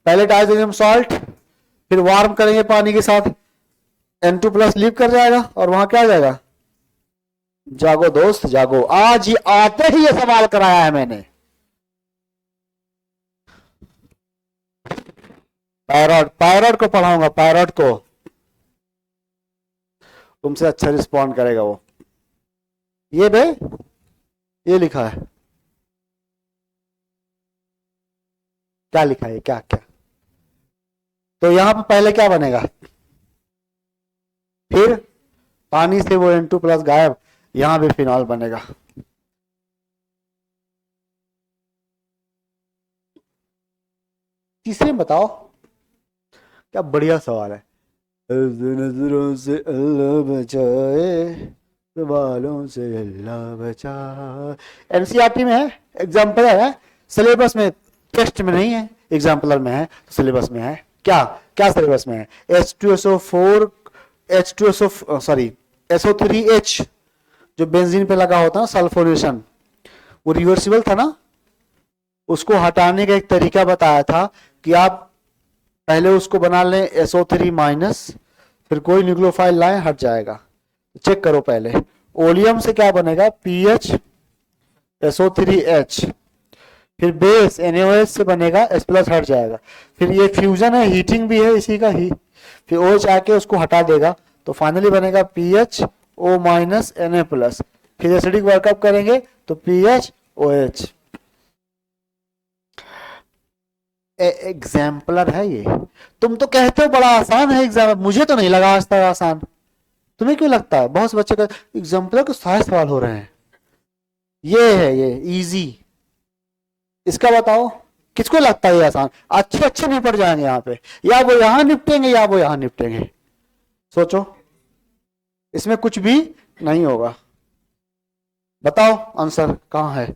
पहले डाइसोडियम सॉल्ट, फिर वार्म करेंगे पानी के साथ, N2 प्लस लीव कर जाएगा और वहां क्या आ जाएगा, जागो दोस्त जागो, आज ही आते ही ये सवाल कराया है मैंने। पायरॉड, पायरॉड को पढ़ाऊंगा, पायरॉड को, तुमसे अच्छा रिस्पॉन्ड करेगा वो। ये बे, ये लिखा है, क्या लिखा है, क्या क्या, तो यहां पर पहले क्या बनेगा, फिर पानी से वो N2 प्लस गायब, यहां भी फिनॉल बनेगा। तीसरे बताओ, क्या बढ़िया सवाल है। नजरों से अल्लाह बचाए, सवालों से अल्लाह बचाए। एनसीईआरटी में है, एग्जाम्पल है, सिलेबस में, टेस्ट में नहीं है, एग्जाम्पलर में है, सिलेबस में है। क्या क्या सिलेबस में है, H2SO4 H2SO सॉरी SO3H जो बेंजीन पे लगा होता है सल्फोनेशन, वो रिवर्सिबल था ना, उसको हटाने का एक तरीका बताया था कि आप पहले उसको बना लें SO3 माइनस, फिर कोई न्यूक्लियोफाइल लाएं, हट जाएगा। चेक करो पहले, ओलियम से क्या बनेगा, PH SO3H, फिर बेस NaOH से बनेगा H प्लस, हट जाएगा। फिर ये फ्यूजन है, हीटिंग भी है इसी का ही, फिर OH आके उसको हटा देगा, तो फाइनली बनेगा PHO माइनस Na प्लस। फिर एसिडिक वर्कअप करेंगे तो PHOH। एग्जाम्पलर है ये। तुम तो कहते हो बड़ा आसान है एग्जाम, मुझे तो नहीं लगा आज तक आसान। तुम्हें क्यों लगता है? बहुत से बच्चे का एग्जाम्पलर के सारे सवाल हो रहे हैं। ये है, ये इजी। इसका बताओ, किसको लगता है ये आसान? अच्छे अच्छे निपट जाएंगे यहाँ पे, या वो यहाँ निपटेंगे या वो यहाँ निपटेंगे। सोचो, इसमें कुछ भी नहीं होगा। बताओ आंसर कहाँ है?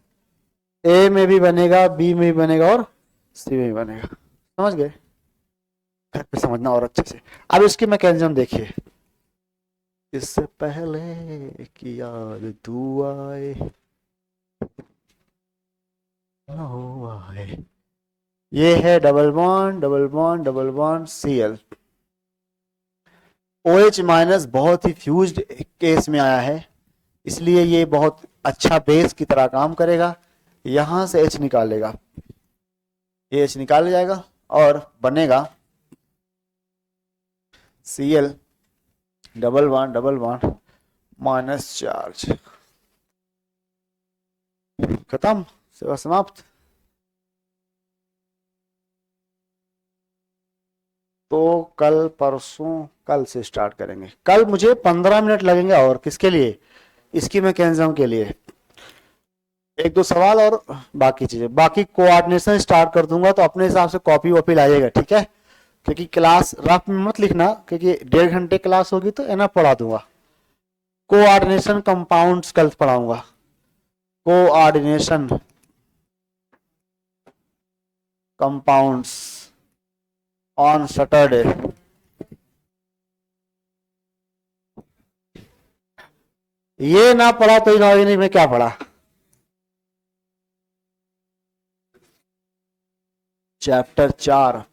ए में भी बनेगा, बी में भी बनेगा और सी में भी बनेगा। समझ गए? घर पे समझना और अच्छे से। अब इसकी मैकेनिज्म देखिए। इससे पहले कि याद तू आए न हो आए, ये है double bond double bond double bond Cl। OH minus बहुत ही फ्यूज्ड केस में आया है, इसलिए ये बहुत अच्छा बेस की तरह काम करेगा। यहां से H निकालेगा, ये H निकाल जाएगा और बनेगा Cl double bond minus charge. खत्म, सेवा समाप्त। तो कल परसों, कल से स्टार्ट करेंगे। कल मुझे 15 मिनट लगेंगे और किसके लिए? इसकी मैकेनिज्म के लिए। एक दो सवाल और बाकी चीजें, बाकी कोऑर्डिनेशन स्टार्ट कर दूंगा, तो अपने हिसाब से कॉपी वॉपी लाइएगा, ठीक है? क्योंकि क्लास रफ में मत लिखना, क्योंकि 1.5 घंटे क्लास होगी तो एना पढ़ा दूंगा। कोऑर्डिनेशन कंपाउंड्स कल पढ़ाऊंगा, कोऑर्डिनेशन कंपाउंड्स ऑन सैटरडे। ये ना पढ़ा तो इनऑर्गेनिक में क्या पढ़ा? चैप्टर 4